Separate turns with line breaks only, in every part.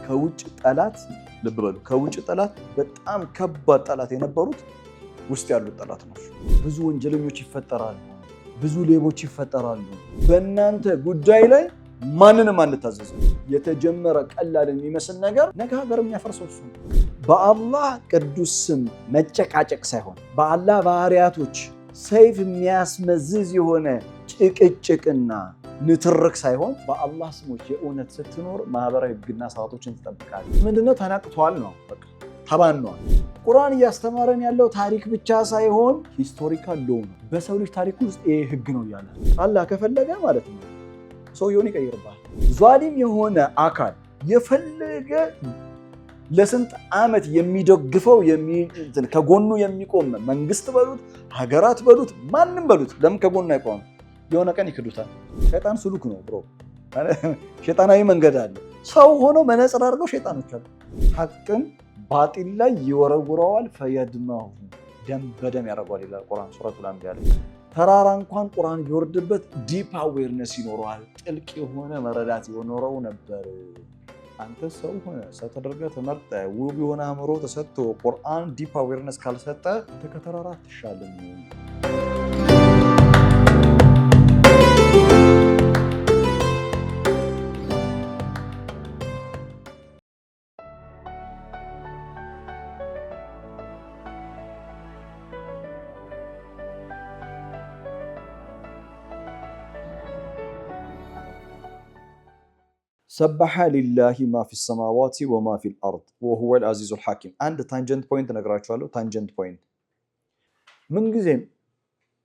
ከውጭ ጠላት ልብ በሉ ከውጭ ጠላት በጣም ከባድ ጠላት የነበሩት ውስጥ ያሉት ጠላት ናቸው። ብዙ ወንጀለኞች ይፈጠራሉ፣ ብዙ ሌቦች ይፈጠራሉ። በእናንተ ጉዳይ ላይ ማንንም አንታዘዝም። የተጀመረ ቀላል የሚመስል ነገር ነገ ሀገር የሚያፈርሰው እሱ ነው። በአላህ ቅዱስ ስም መጨቃጨቅ ሳይሆን በአላህ ባህሪያቶች ሰይፍ የሚያስመዝዝ የሆነ ጭቅጭቅና ንትርክ ሳይሆን በአላህ ስሞች የእውነት ስትኖር ማህበራዊ ህግና ሰዓቶችን ትጠብቃለህ። ምንድነው ተናቅቷል ነው፣ በቃ ተባኗል። ቁርአን እያስተማረን ያለው ታሪክ ብቻ ሳይሆን ሂስቶሪካል ሎው ነው። በሰው ልጅ ታሪክ ውስጥ ይሄ ህግ ነው እያለ አላህ ከፈለገ ማለት ነው ሰውየውን ይቀይርባል። ዛሊም የሆነ አካል የፈለገ ለስንት ዓመት የሚደግፈው ከጎኑ የሚቆም መንግስት በሉት ሀገራት በሉት ማንም በሉት ለምን ከጎኑ አይቆም? የሆነ ቀን ይክዱታል። ሸይጣን ስሉክ ነው ብሮ፣ ሸይጣናዊ መንገድ አለ። ሰው ሆኖ መነጽር አድርገው ሸይጣኖች አሉ። ሐቅን ባጢል ላይ ይወረውረዋል። ፈየድማሁ ደም በደም ያደርገዋል ይላል ቁርአን ሱረቱል አንቢያ ላይ። ተራራ እንኳን ቁርአን ቢወርድበት ዲፕ አዌርነስ ይኖረዋል፣ ጥልቅ የሆነ መረዳት ይኖረው ነበር። አንተ ሰው ሆነ ሰው ተደርገህ ተመርጠህ ውብ የሆነ አእምሮ ተሰጥቶ ቁርአን ዲፕ አዌርነስ ካልሰጠ አንተ ከተራራ አትሻልም። ሰበሐ ሊላሂ ማ ፊ ሰማዋቲ ወማ ፊል አርድ ወሁወል አዚዙል ሐኪም። አንድ ታንጀንት ፖይንት እነግራችኋለሁ። ታንጀንት ፖይንት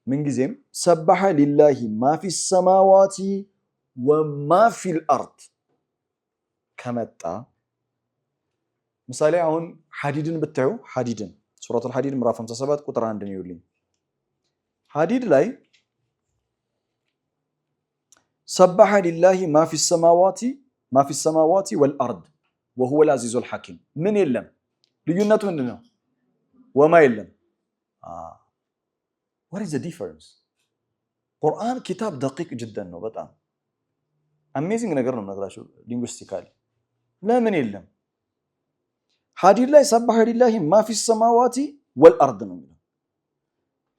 ምንጊዜም ሰበሐ ሊላሂ ማ ፊ ሰማዋቲ ወማ ፊል አርድ ከመጣ ምሳሌ አሁን ሐዲድን ብታዩ ሐዲድን ሱረቱል ሐዲድ ምዕራፍ 57 ቁጥር 1 ነው ይሉኝ። ሐዲድ ላይ ሰበሐ ሊላሂ ማ ፊ ሰማዋቲ ወልአርድ ወሁወል አዚዙል ሐኪም። ምን የለም? ልዩነቱ ምንድን ነው? ወማ የለም። what is the difference? ቁርአን ኪታብ ደቂቅ ጅደን ነው። በጣም አሜዚንግ ነገር ነው የምነግራችሁ ሊንጉስቲካሊ። ለምን የለም? ሐዲድ ላይ ሰበሐ ሊላሂ ማ ፊ ሰማዋቲ ወልአርድ ነው የሚለው።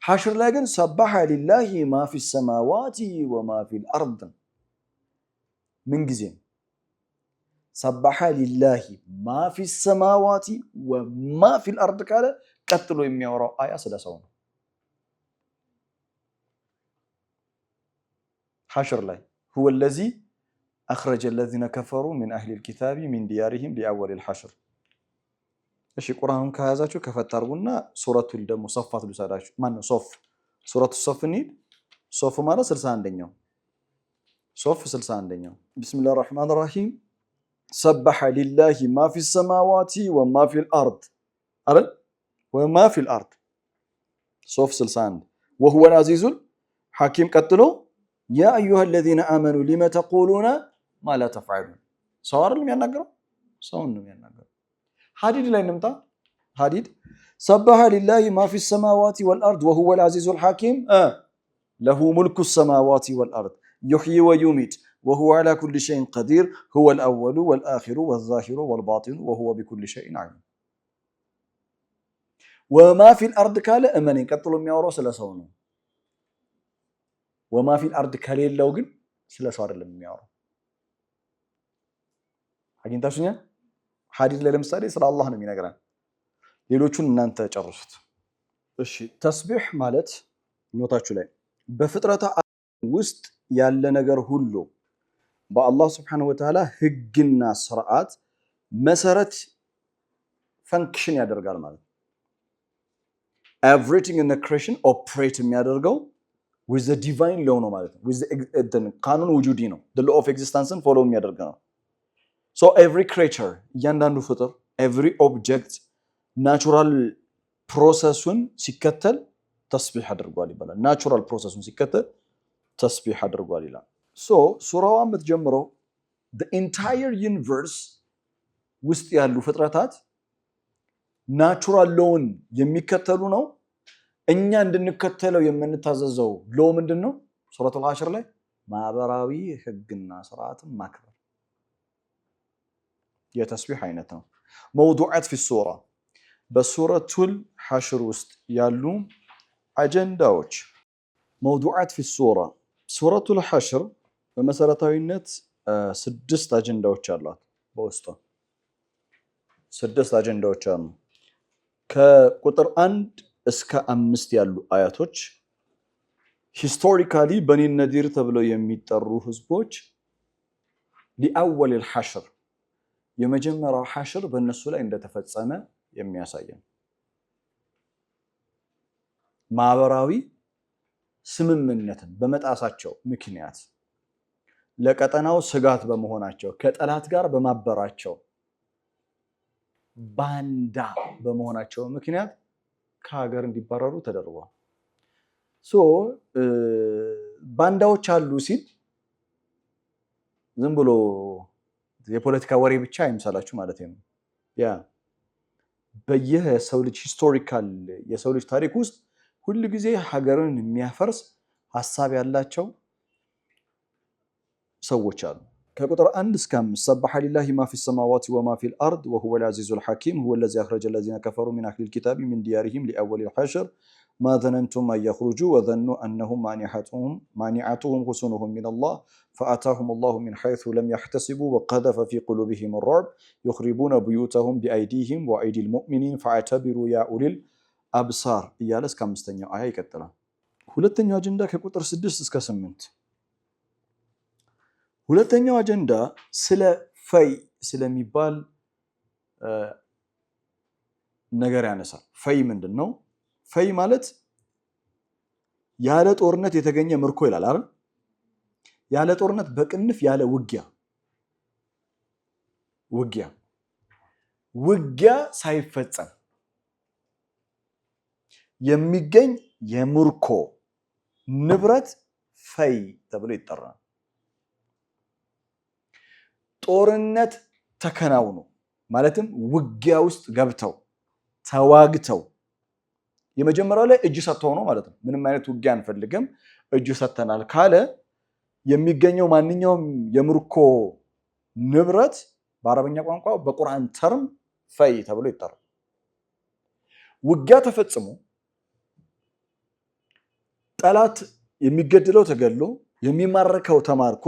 ሐሽር ላይ ግን ሰበሐ ሊላሂ ማ ፊ ሰማዋቲ ወማ ፊል አርድ። ምንጊዜም ሰበሐ ሊላሂ ማ ፊ ሰማዋቲ ወማ ፊል አርድ ካለ ቀጥሎ የሚያወራው አያ ስለ ሰው ነው። ሐሽር ላይ ሁወ ለዚ አኽረጀ ለዚነ ከፈሩ ሚን አህሊል ኪታቢ ሚን ዲያሪሂም ሊአወሊል ሐሽር። እሺ ቁርአኑን ከያዛችሁ ከፈት አድርጉና ሱረቱል ደግሞ ሶፋት ልውሰዳችሁ። ማነው ሶፍ? ሱረቱ ሶፍ እንሂድ። ሶፍ ማለት 61ኛው ሶፍ 61ኛው። ቢስሚላሂር ረህማኒር ረሂም ሰበሐ ሊላሂ ማ ፊ ሰማዋቲ ወማ ፊል አርድ አይደል? ወማ ፊል አርድ ሶፍ 61 ወሁወል አዚዙል ሐኪም። ቀጥሎ ያ አዩሃ ለዚነ አመኑ ሊመ ተቁሉነ ማ ላ ተፍዐሉን። ሰው አይደለም የሚያናገረው፣ ሰውን ነው የሚያናገረው። ሐዲድ ላይ እንምጣ። ሐዲድ ሰበሐ ሊላሂ ማ ፊ ሰማዋቲ ወልአርድ ወሁወል አዚዙል ሐኪም ለሁ ሙልኩ ሰማዋቲ ወልአርድ ዩሕዪ ወዩሚት ወሁወ ዐላ ኩሊ ሸይኢን ቀዲር ሁወል አወሉ ወልአኺሩ ወዛሂሩ ወልባጢኑ ወሁወ ቢኩሊ ሸይኢን ዐሊም። ወማ ፊል አርድ ካለ እመኔን ቀጥሎ የሚያወራው ስለ ሰው ነው። ወማ ፊል አርድ ከሌለው ግን ስለ ሰው አይደለም የሚያወራው። አግኝታችሁኛል? ሐዲድ ላይ ለምሳሌ ስለ አላህ ነው የሚነግረን። ሌሎቹን እናንተ ጨርሱት። እሺ ተስቢህ ማለት ኖታችሁ ላይ በፍጥረታ ውስጥ ያለ ነገር ሁሉ በአላህ ስብሐነሁ ወተዓላ ህግና ስርዓት መሰረት ፈንክሽን ያደርጋል ማለት ነው። ኤቭሪቲንግ ኢን ክሬሽን ኦፕሬት የሚያደርገው with the divine law ነው ማለት ነው። with the ቃኑን ውጁዲ ነው። the law of existence ፎሎ የሚያደርግ ነው። so every creature እያንዳንዱ ፍጥር every object ናቹራል ፕሮሰሱን ሲከተል ተስቢህ አድርጓል ይባላል። ናቹራል ፕሮሰሱን ሲከተል ተስቢህ አድርጓል ይላል። so ሱራዋ የምትጀምረው the entire universe ውስጥ ያሉ ፍጥረታት ናቹራል ሎውን የሚከተሉ ነው። እኛ እንድንከተለው የምንታዘዘው ሎ ምንድነው? ሱረቱል ሐሽር ላይ ማህበራዊ ህግና ስርዓትን ማክበር። የተስቢህ አይነት ነው። መውዱዓት ፊ ሱራ በሱረቱል ሐሽር ውስጥ ያሉ አጀንዳዎች። መውዱዓት ፊ ሱራ ሱረቱል ሐሽር በመሰረታዊነት 6 አጀንዳዎች አሏት። በውስጧ 6 አጀንዳዎች አሉ። ከቁጥር 1 እስከ 5 ያሉ አያቶች ሂስቶሪካሊ በኒ ነዲር ተብለው የሚጠሩ ህዝቦች ሊአወል الحشر የመጀመሪያው ሐሽር በእነሱ ላይ እንደተፈጸመ የሚያሳየን ማህበራዊ ስምምነትን በመጣሳቸው ምክንያት ለቀጠናው ስጋት በመሆናቸው ከጠላት ጋር በማበራቸው ባንዳ በመሆናቸው ምክንያት ከሀገር እንዲባረሩ ተደርጓል። ባንዳዎች አሉ ሲል ዝም ብሎ የፖለቲካ ወሬ ብቻ አይምሰላችሁ ማለት ነው። ያ በየሰው ልጅ ሂስቶሪካል የሰው ልጅ ታሪክ ውስጥ ሁሉ ጊዜ ሀገርን የሚያፈርስ ሐሳብ ያላቸው ሰዎች አሉ። ከቁጥር 1 እስከ 5 ሰበሐ ሊላሂ ማ ፊ ሰማዋቲ ወማ ፊል አርድ ወሁወል ዐዚዙል ሐኪም ሁወ ለዚ አኽረጀ ለዚነ ከፈሩ ሚን አህሊል ኪታቢ ሚን ዲያሪሂም ሊአወሊል ሐሽር ማ ዘነንቱም አን የኽሩጁ ወዘኑ አነሁም ማኒዐቱሁም ሁሱኑሁም ሚነላህ ፈአታሁም ላሁ ሚን ሐይሱ ለም የሕተሲቡ ወቀዘፈ ፊ ቁሉቢሂም ሩዕብ ዩኽሪቡነ ቡዩተሁም ቢአይዲሂም ወአይዲል ሙእሚኒን ፈአዕተቢሩ ያ ኡሊል አብሳር እያለ እስከ 5ኛው አያ ይቀጥላል። ሁለተኛው አጀንዳ ከቁጥር 6 እስከ 8 ሁለተኛው አጀንዳ ስለ ፈይ ስለሚባል ነገር ያነሳል። ፈይ ምንድን ነው? ፈይ ማለት ያለ ጦርነት የተገኘ ምርኮ ይላል አይደል? ያለ ጦርነት በቅንፍ ያለ ውጊያ ሳይፈጸም የሚገኝ የምርኮ ንብረት ፈይ ተብሎ ይጠራል። ጦርነት ተከናውኖ ማለትም ውጊያ ውስጥ ገብተው ተዋግተው የመጀመሪያው ላይ እጅ ሰጥተው ነው ማለት ነው። ምንም አይነት ውጊያ አንፈልግም እጅ ሰጥተናል ካለ የሚገኘው ማንኛውም የምርኮ ንብረት በአረበኛ ቋንቋ በቁርአን ተርም ፈይ ተብሎ ይጠራል። ውጊያ ተፈጽሞ ጠላት የሚገድለው ተገድሎ የሚማረከው ተማርኮ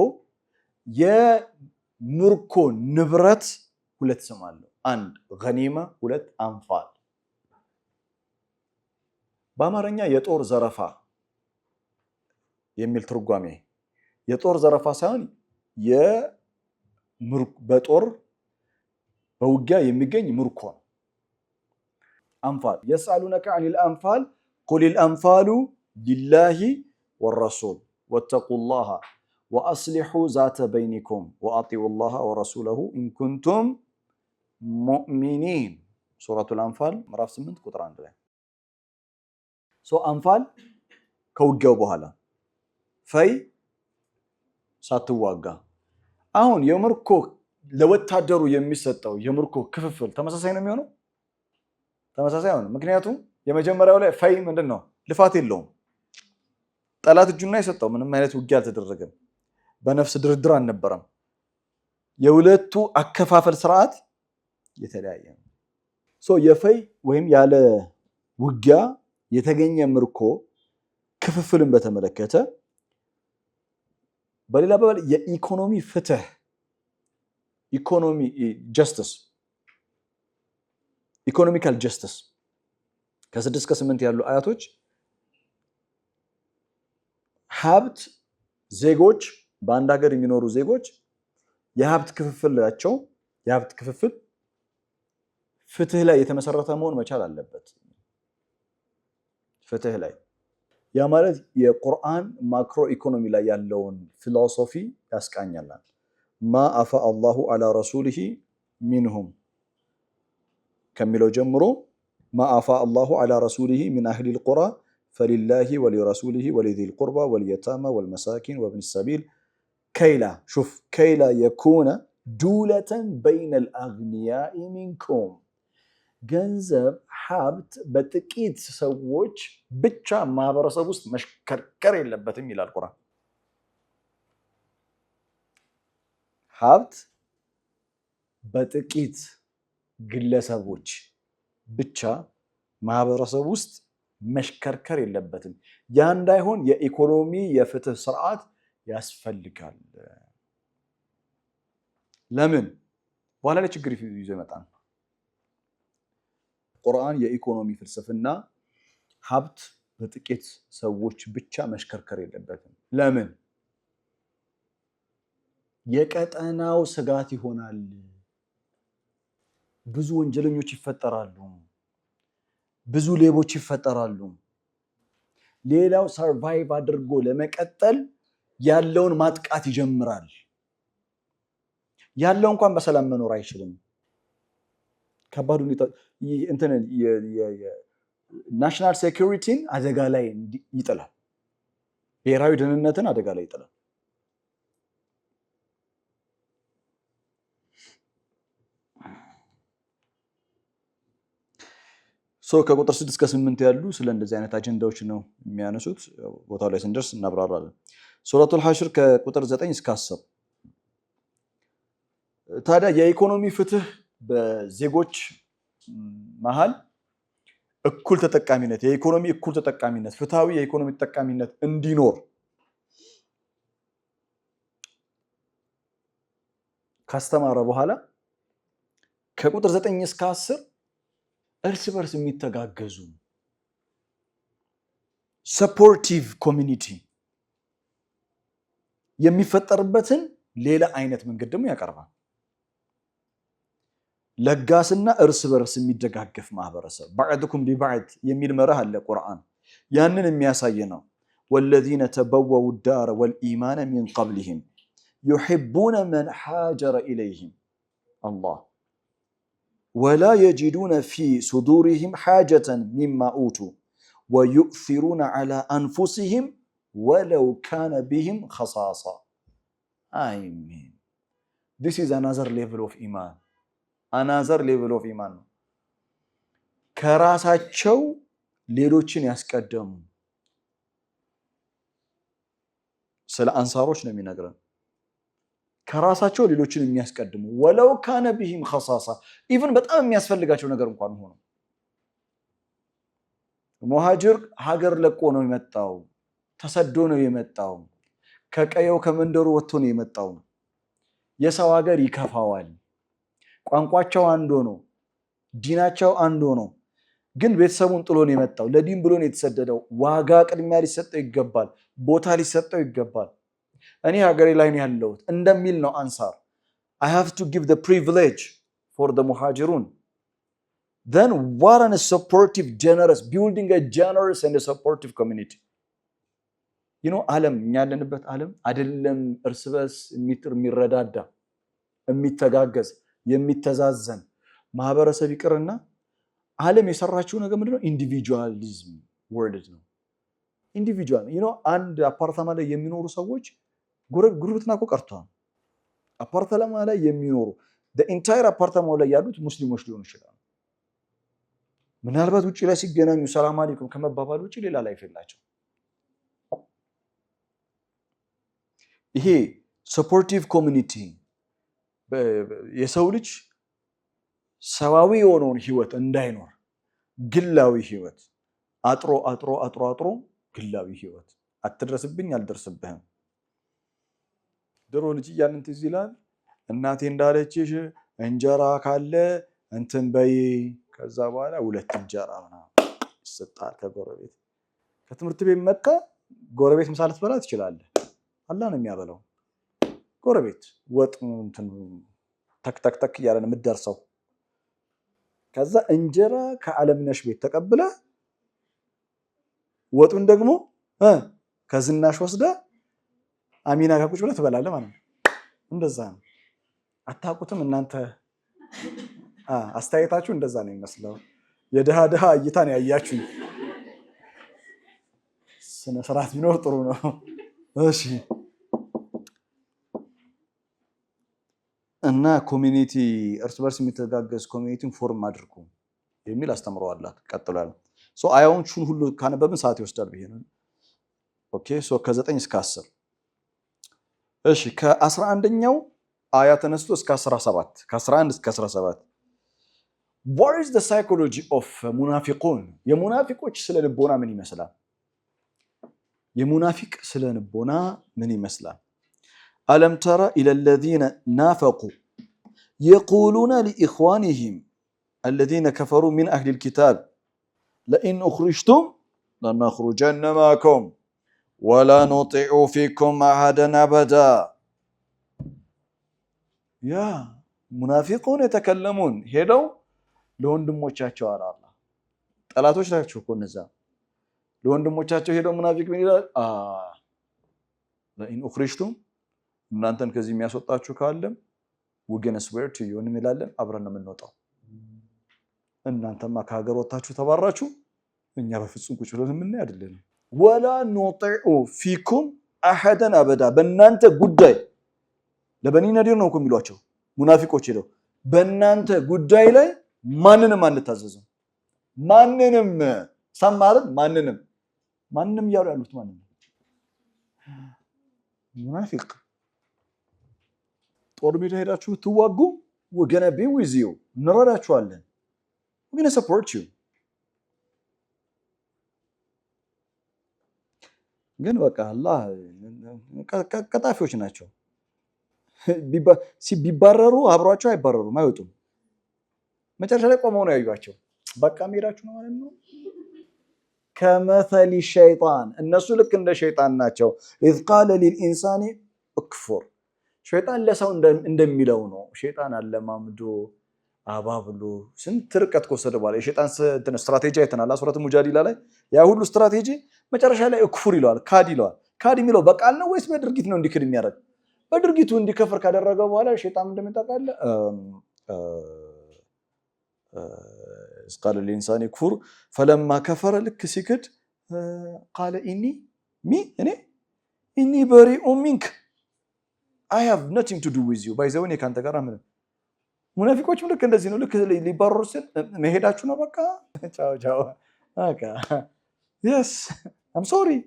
የምርኮ ንብረት ሁለት ስም አለው። 1 ገኒማ፣ 2 አንፋል። በአማርኛ የጦር ዘረፋ የሚል ትርጓሜ የጦር ዘረፋ ሳይሆን በጦር በውጊያ የሚገኝ ምርኮ ነው። አንፋል የስአሉነከ ዐኒል አንፋል ቁሊል አንፋሉ ሊላሂ ወረሱል ወተቁላህ ወአስሊሑ ዛተ በይኒኩም ወአጢዑላህ ወረሱለሁ ኢንኩንቱም ሙእሚኒን። ሱረቱል አንፋል ምዕራፍ 8 ቁጥር 1 ላይ አንፋል ከውጊያው በኋላ ፈይ ሳትዋጋ። አሁን የምርኮ ለወታደሩ የሚሰጠው የምርኮ ክፍፍል ተመሳሳይ ነው የሚሆነው? ተመሳሳይ አይሆንም። ምክንያቱም የመጀመሪያው ላይ ፈይ ምንድን ነው? ልፋት የለውም። ጠላት እጁና የሰጠው ምንም አይነት ውጊያ አልተደረገም። በነፍስ ድርድር አልነበረም። የሁለቱ አከፋፈል ስርዓት የተለያየ ነው። የፈይ ወይም ያለ ውጊያ የተገኘ ምርኮ ክፍፍልን በተመለከተ በሌላ በኩል የኢኮኖሚ ፍትህ ኢኮኖሚካል ጀስቲስ ከ6 እስከ 8 ያሉ አያቶች ሀብት ዜጎች በአንድ ሀገር የሚኖሩ ዜጎች የሀብት ክፍፍል ፍትህ ላይ የተመሰረተ መሆን መቻል አለበት። ፍትህ ላይ ያ ማለት የቁርአን ማክሮ ኢኮኖሚ ላይ ያለውን ፊሎሶፊ ያስቃኛል። ማ አፋ አላሁ አላ ረሱሊሂ ሚንሁም ከሚለው ጀምሮ ማ አፋ አላሁ አላ ረሱሊሂ ሚን አህሊል ቁራ ፈሊላሂ ወሊረሱሊሂ ወሊዚል ቁርባ ወልየታማ ወልመሳኪን ወብኒ ሰቢል ከይላ የኩነ ዱለተን በይነል አግኒያኢ ሚንኩም ገንዘብ ሀብት በጥቂት ሰዎች ብቻ ማህበረሰብ ውስጥ መሽከርከር የለበትም ይላል ቁርአን። ሀብት በጥቂት ግለሰቦች ብቻ ማህበረሰብ ውስጥ መሽከርከር የለበትም። ያ እንዳይሆን የኢኮኖሚ የፍትህ ስርዓት ያስፈልጋል። ለምን? በኋላ ላይ ችግር ይዞ ይመጣል። ቁርአን የኢኮኖሚ ፍልስፍና ሀብት በጥቂት ሰዎች ብቻ መሽከርከር የለበትም። ለምን? የቀጠናው ስጋት ይሆናል። ብዙ ወንጀለኞች ይፈጠራሉ፣ ብዙ ሌቦች ይፈጠራሉ። ሌላው ሰርቫይቭ አድርጎ ለመቀጠል ያለውን ማጥቃት ይጀምራል። ያለው እንኳን በሰላም መኖር አይችልም። ከባድ ሁኔታ ናሽናል ሴኩሪቲን አደጋ ላይ ይጥላል። ብሔራዊ ደህንነትን አደጋ ላይ ይጥላል። ከቁጥር 6 እስከ 8 ያሉ ስለ እንደዚህ አይነት አጀንዳዎች ነው የሚያነሱት። ቦታው ላይ ስንደርስ እናብራራለን። ሱረቱል ሐሽር ከቁጥር 9 እስከ 10። ታዲያ የኢኮኖሚ ፍትህ በዜጎች መሃል እኩል ተጠቃሚነት፣ የኢኮኖሚ እኩል ተጠቃሚነት፣ ፍትሃዊ የኢኮኖሚ ተጠቃሚነት እንዲኖር ካስተማረ በኋላ ከቁጥር 9 እስከ 10 እርስ በርስ የሚተጋገዙ ሰፖርቲቭ ኮሚኒቲ የሚፈጠርበትን ሌላ አይነት መንገድ ደግሞ ያቀርባል። ለጋስና እርስ በርስ የሚደጋገፍ ማህበረሰብ ባዕድኩም ቢባዕድ የሚል መርህ አለ ቁርአን። ያንን የሚያሳይ ነው። ወለዚነ ተበወው ዳረ ወልኢማነ ሚን ቀብሊሂም ዩሒቡነ መን ሓጀረ ኢለይሂም አላህ ወላ የጂዱነ ፊ ሱዱሪሂም ሓጀተን ሚማ ኡቱ ወዩእሲሩነ ዐላ አንፉሲሂም ወለው ካነ ቢሂም ኸሳሳ። አሚን። ዲስ ኢዝ አናዘር ሌቭል ኦፍ ኢማን። አናዘር ሌቭል ኦፍ ኢማን ነው። ከራሳቸው ሌሎችን ያስቀደሙ ስለ አንሳሮች ነው የሚነግረን። ከራሳቸው ሌሎችን የሚያስቀድሙ ወለው ካነ ቢሂም ኸሳሳ፣ ኢቭን በጣም የሚያስፈልጋቸው ነገር እንኳን ሆኖ። ሙሃጅር ሀገር ለቆ ነው የመጣው፣ ተሰዶ ነው የመጣው፣ ከቀየው ከመንደሩ ወጥቶ ነው የመጣው። የሰው ሀገር ይከፋዋል። ቋንቋቸው አንዱ ነው፣ ዲናቸው አንዱ ነው። ግን ቤተሰቡን ጥሎ ነው የመጣው። ለዲን ብሎ ነው የተሰደደው። ዋጋ ቅድሚያ ሊሰጠው ይገባል፣ ቦታ ሊሰጠው ይገባል። እኔ ሀገሬ ላይ ነው ያለሁት እንደሚል ነው አንሳር። I have to give the privilege for the muhajirun. Then what a supportive, generous, building a generous and a supportive community. ዓለም እኛ ያለንበት ዓለም አይደለም እርስ በርስ የሚረዳዳ የሚተጋገዝ የሚተዛዘን ማህበረሰብ ይቅርና ዓለም የሰራችው ነገር ምንድነው? ኢንዲቪጁዋሊዝም ወርድ ነው። ኢንዲቪጁዋል አንድ አፓርታማ ላይ የሚኖሩ ሰዎች ጉርብትና እኮ ቀርቷል። አፓርታማ ላይ የሚኖሩ ኢንታየር አፓርታማው ላይ ያሉት ሙስሊሞች ሊሆኑ ይችላሉ። ምናልባት ውጭ ላይ ሲገናኙ ሰላም አለይኩም ከመባባል ውጭ ሌላ ላይፍ የላቸው። ይሄ ሰፖርቲቭ ኮሚኒቲ የሰው ልጅ ሰዋዊ የሆነውን ህይወት እንዳይኖር ግላዊ ህይወት አጥሮ ግላዊ ህይወት አትድረስብኝ አልደርስብህም። ድሮ ልጅ እያልን ትዝ ይላል እናቴ እንዳለችሽ እንጀራ ካለ እንትን በይ፣ ከዛ በኋላ 2 እንጀራ ምናምን ይሰጣል ከጎረቤት። ከትምህርት ቤት መጣ ጎረቤት ምሳ ልትበላ ትችላለህ። አላህ ነው የሚያበላው። ጎረቤት ወጥ እንትን ተክ እያለ ነው የምትደርሰው። ከዛ እንጀራ ከዓለምነሽ ቤት ተቀብለ ወጡን ደግሞ ከዝናሽ ወስደ አሚና ጋር ቁጭ ብለህ ትበላለህ ማለት ነው። እንደዛ ነው። አታውቁትም እናንተ። አስተያየታችሁ እንደዛ ነው የሚመስለው። የድሃ እይታን ያያችሁ። ስነ ስርዓት ቢኖር ጥሩ ነው። እሺ። እና ኮሚኒቲ እርስ በርስ የሚተጋገዝ ኮሚኒቲን ፎርም አድርጉ የሚል አስተምረዋላት ቀጥሏል። አያዎቹን ሁሉ ካነበብን ሰዓት ይወስዳል ብዬ ነው። ኦኬ ከ9 እስከ 10። እሺ ከ11ኛው አያ ተነስቶ እስከ 17 ከ11 እስከ 17 what is the psychology of ሙናፊቁን የሙናፊቆች ስለ ልቦና ምን ይመስላል? የሙናፊቅ ስለ ልቦና ምን ይመስላል? ألم تر إلى الذين نافقوا يقولون لإخوانهم الذين كفروا من أهل الكتاب لئن أخرجتم لنخرجن معكم ولا نطيع فيكم أحدا أبدا يا منافقون يتكلمون ሄደው ለወንድሞቻቸው አላህ ጠላቶች ናቸው እኮ እነዛ ለወንድሞቻቸው ሄደው ሙናፊቅ ምን ይላል ለኢን ኡኽሪጅቱም እናንተን ከዚህ የሚያስወጣችሁ ካለም we gonna swear to you እንላለን አብረን ነው የምንወጣው እናንተማ ከሀገር ወጣችሁ ተባራችሁ እኛ በፍጹም ቁጭ ብለን ምን አይደለም ولا نطيع فيكم أحدا أبدا በእናንተ ጉዳይ ለበኒ ነዲር ነው እኮ የሚሏቸው ሙናፊቆች ሄደው በእናንተ ጉዳይ ላይ ማንንም አንታዘዝም ማንንም ሰማርን ማንንም ያሉ ያሉት ማንንም ሙናፊቅ ጦር ሜዳ ሄዳችሁ ትዋጉ we're gonna be with you እንረዳችኋለን we're gonna support you ግን በቃ አላህ ቀጣፊዎች ናቸው ቢባረሩ አብሯቸው አይባረሩም አይወጡም መጨረሻ ላይ ቆመው ነው ያዩዋቸው በቃ ሜዳችሁ ነው ማለት ነው ከመሰሊ ሸይጣን እነሱ ልክ እንደ ሸይጣን ናቸው إذ قال للإنسان اكفر ሸይጣን ለሰው እንደሚለው ነው ሸይጣን አለማምዶ አባብሎ ስንት ርቀት ከወሰደ በኋላ የሸይጣን ስትራቴጂ አይተናል ሱረቱ ሙጃዲላ ላይ ያ ሁሉ ስትራቴጂ መጨረሻ ላይ እክፉር ይለዋል ካድ ይለዋል ካድ የሚለው በቃል ነው ወይስ በድርጊት ነው እንዲክድ የሚያደርግ በድርጊቱ እንዲከፍር ካደረገ በኋላ ሸይጣን እንደሚጠቃለ قال الانسان يكفر فلما كفر لك سكت قال اني بريء منك I have nothing to do with you by the way ካንተ ጋር ምን ሙናፊቆችም ልክ እንደዚህ ነው ልክ ሊባረሩ ሲል መሄዳችሁ ነው በቃ ቻው በቃ yes I'm sorry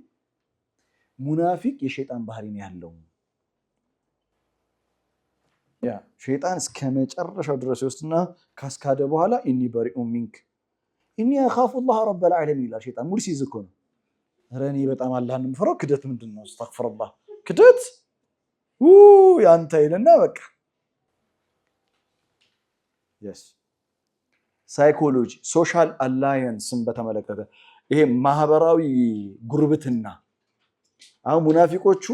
ሙናፊቅ የሸይጣን ባህሪ ነው ያለው ያ ሸይጣን እስከ መጨረሻው ድረስ ይወስድና ካስካደ በኋላ ኢኒ በሪኡ ሚንክ ኢኒ አኻፉ الله رب العالمين ይላል ሸይጣን ሙርሲ ይዝኮ ነው ረኒ በጣም አላህን ምፈረው ክደት ምንድነው አስተግፍሩላህ ክደት ያንተ ይልና በቃ yes ሳይኮሎጂ ሶሻል አላያንስን በተመለከተ ይሄ ማህበራዊ ጉርብትና አሁን ሙናፊቆቹ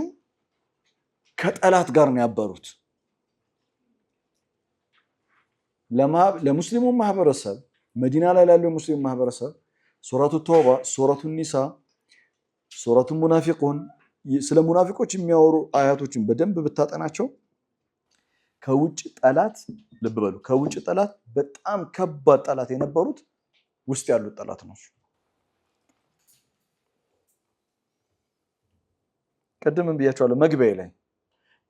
ከጠላት ጋር ነው ያበሩት ለሙስሊሙ ማህበረሰብ መዲና ላይ ያለው ሙስሊም ማህበረሰብ ሱረቱ ተውባ ሱረቱ ኒሳ ሱረቱ ሙናፊቁን ስለ ሙናፊቆች የሚያወሩ አያቶችን በደንብ ብታጠናቸው ከውጭ ጠላት ልብ በሉ ከውጭ ጠላት በጣም ከባድ ጠላት የነበሩት ውስጥ ያሉት ጠላት ናቸው ቀደም ብያቸዋለሁ መግቢያ ላይ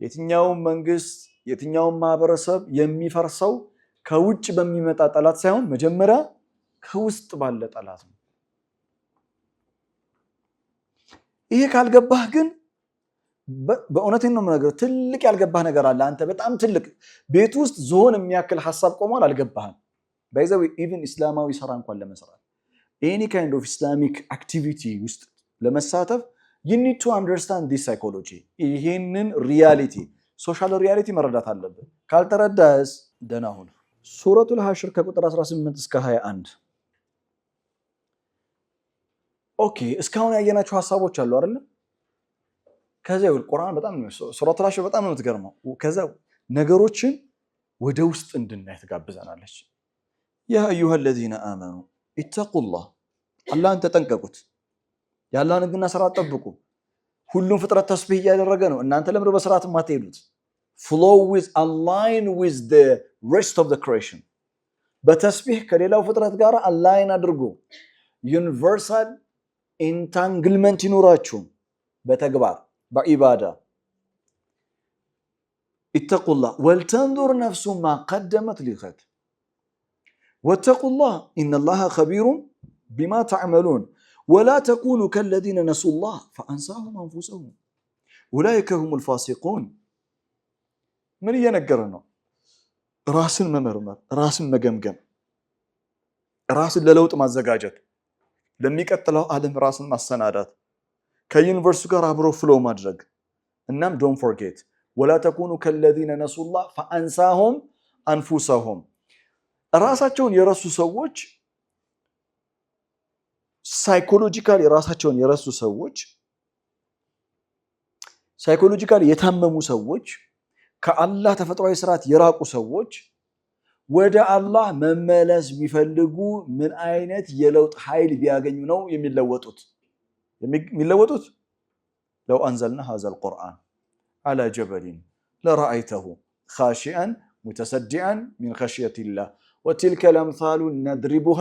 የትኛው መንግስት የትኛው ማህበረሰብ የሚፈርሰው ከውጭ በሚመጣ ጠላት ሳይሆን መጀመሪያ ከውስጥ ባለ ጠላት ነው ይሄ ካልገባህ ግን በእውነቴን ነው የምነግርህ ትልቅ ያልገባህ ነገር አለ አንተ በጣም ትልቅ ቤት ውስጥ ዞን የሚያክል ሐሳብ ቆሟል አልገባህም ባይዘው ኢቭን እስላማዊ ስራ እንኳን ለመስራት any kind of islamic activity ውስጥ ለመሳተፍ you need to understand this psychology ይሄንን reality social reality መረዳት አለብህ ካልተረዳስ ደና ሁን ሱረቱል ሐሽር ከቁጥር 18 እስከ 21 ኦኬ እስካሁን ያየናቸው ሐሳቦች አሉ አይደል ከዛው ቁርአን በጣም ነው ሱረቱል ሐሽር በጣም ነው የምትገርመው ከዛው ነገሮችን ወደ ውስጥ እንድናይ ተጋብዘናለች ያ አዩሃ الذين آمنوا اتقوا الله አላህን ተጠንቀቁት ያላህን ህግና ስርዓት ጠብቁ ሁሉም ፍጥረት ተስቢህ ያደረገ ነው እናንተ ለምን በስርዓት ማትሄዱት flow with align with the rest of the creation በተስቢህ ከሌላው ፍጥረት ጋር አላይን አድርጉ universal entanglement ይኖራችሁ በተግባር በኢባዳ اتقوا الله ولتنظر نفس ما قدمت لغد واتقوا الله إن الله خبير بما تعملون ولا تكونوا كالذين نسوا الله فأنساهم أنفسهم أولئك هم الفاسقون ምን እየነገረ ነው? ራስን መመርመር፣ ራስን መገምገም፣ ራስን ለለውጥ ማዘጋጀት፣ ለሚቀጥለው ዓለም ራስን ማሰናዳት፣ ከዩኒቨርሱ ጋር አብሮ ፍሎ ማድረግ። እናም ዶንት ፎርጌት ወላ ተኩኑ ከለዚነ ነሱላህ ፈአንሳሁም አንፉሰሁም። ራሳቸውን የረሱ ሰዎች፣ ሳይኮሎጂካል የራሳቸውን የረሱ ሰዎች፣ ሳይኮሎጂካል የታመሙ ሰዎች፣ ከአላህ ተፈጥሯዊ ስርዓት የራቁ ሰዎች ወደ አላህ መመለስ ቢፈልጉ ምን አይነት የለውጥ ኃይል ቢያገኙ ነው የሚለወጡት? ለው አንዘልና ሀዘል ቁርአን አላ ጀበሊን ለረአይተሁ ኻሺአን ሙተሰዲዐን ሚን ኸሽየቲላህ ወቲልከ ለምሳሉ ነድሪቡሃ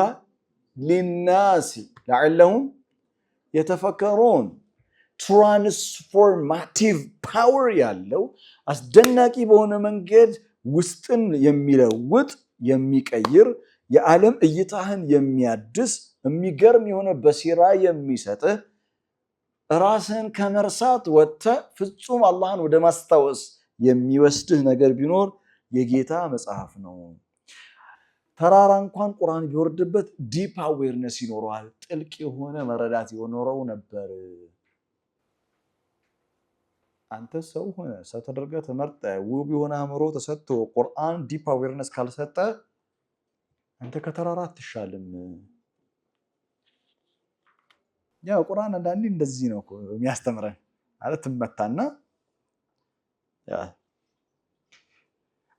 ሊናሲ ለዐለሁም የተፈከሩን። ትራንስፎርማቲቭ ፓወር ያለው አስደናቂ በሆነ መንገድ ውስጥን የሚለውጥ የሚቀይር የዓለም እይታህን የሚያድስ የሚገርም የሆነ በሲራ የሚሰጥህ ራስን ከመርሳት ወጥተህ ፍጹም አላህን ወደ ማስታወስ የሚወስድህ ነገር ቢኖር የጌታ መጽሐፍ ነው። ተራራ እንኳን ቁርአን ቢወርድበት ዲፕ አዌርነስ ይኖረዋል፣ ጥልቅ የሆነ መረዳት ይኖረው ነበር። አንተ ሰው ሆነ ሰው ተደርገህ ተመርጠህ ውብ የሆነ አእምሮ ተሰጥቶ ቁርአን ዲፕ አዌርነስ ካልሰጠ አንተ ከተራራ አትሻልም። ያው ቁርአን አንዳንዴ እንደዚህ ነው እኮ የሚያስተምረን ማለት ትመታና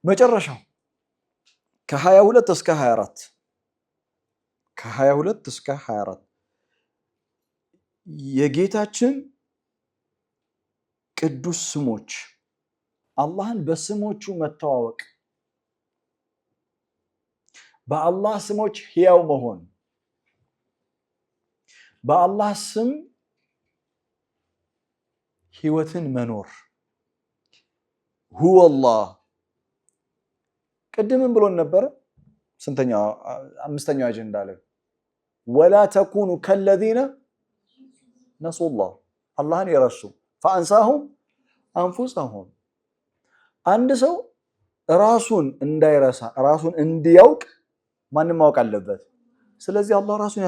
መጨረሻው ከ22 እስከ 24 የጌታችን ቅዱስ ስሞች አላህን በስሞቹ መተዋወቅ፣ በአላህ ስሞች ሕያው መሆን፣ በአላህ ስም ህይወትን መኖር። ሁወ አላህ ቅድምን ብሎን ነበረ። ስንተኛው? አምስተኛው አጀንዳ ላይ ወላ ተኩኑ ከለዚነ ነሱላህ አላህን የረሱ ፈአንሳሁም አንፉሰሁም። አንድ ሰው ራሱን እንዳይረሳ ራሱን እንዲያውቅ ማንም ማወቅ አለበት። ስለዚህ አላህ ራሱን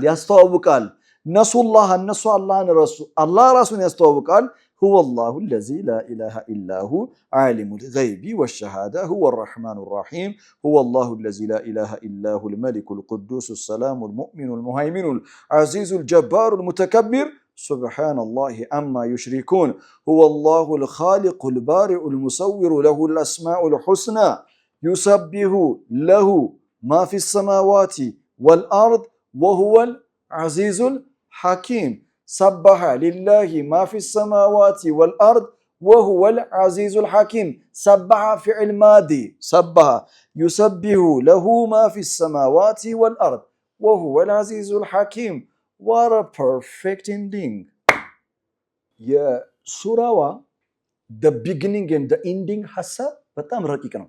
ያስተዋውቃል። ነሱላህ እነሱ አላህን ረሱ፣ አላህ ራሱን ያስተዋውቃል። هو الله الذي لا إله إلا هو عالم الغيب والشهادة هو الرحمن الرحيم هو الله الذي لا إله إلا هو الملك القدوس السلام المؤمن المهيمن العزيز الجبار المتكبر سبحان الله عما يشركون هو الله الخالق البارئ المصور له الأسماء الحسنى يسبح له ما في السماوات والأرض وهو العزيز الحكيم سبح لله ما في السماوات والأرض وهو العزيز الحكيم. سبح فعل ماضي، سبح يسبح له ما في السماوات والأرض وهو العزيز الحكيم. What a perfect ending. የሱራዋ the beginning and the ending ሐሳብ በጣም ረቂቅ ነው።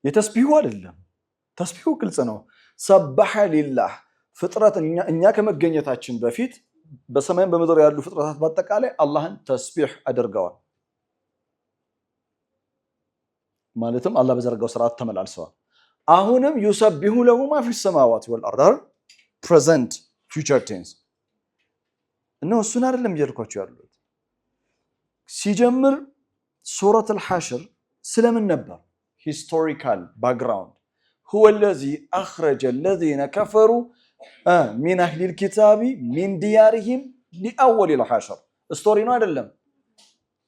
የተስቢሁ አይደለም፣ ተስቢሁ ግልጽ ነው። ሰበሐ ሊላህ ፍጥረት እኛ ከመገኘታችን በፊት በሰማይም በምድር ያሉ ፍጥረታት በአጠቃላይ አላህን ተስቢህ አድርገዋል። ማለትም አላህ በዘረጋው ስርዓት ተመላልሰዋል። አሁንም ዩሰቢሁ ለሁ ማ ፊ ሰማዋት ወልአርድ ፕሬዘንት ፊውቸር ቴንስ እነሆ እሱን አይደለም እያልኳቸው ያሉት። ሲጀምር ሱረቱል ሐሽር ስለምን ነበር? ሂስቶሪካል ባክግራውንድ هو الذي أخرج الذين كفروا من أهل الكتاب من ديارهم لأول الحشر ስቶሪ ነው አይደለም፣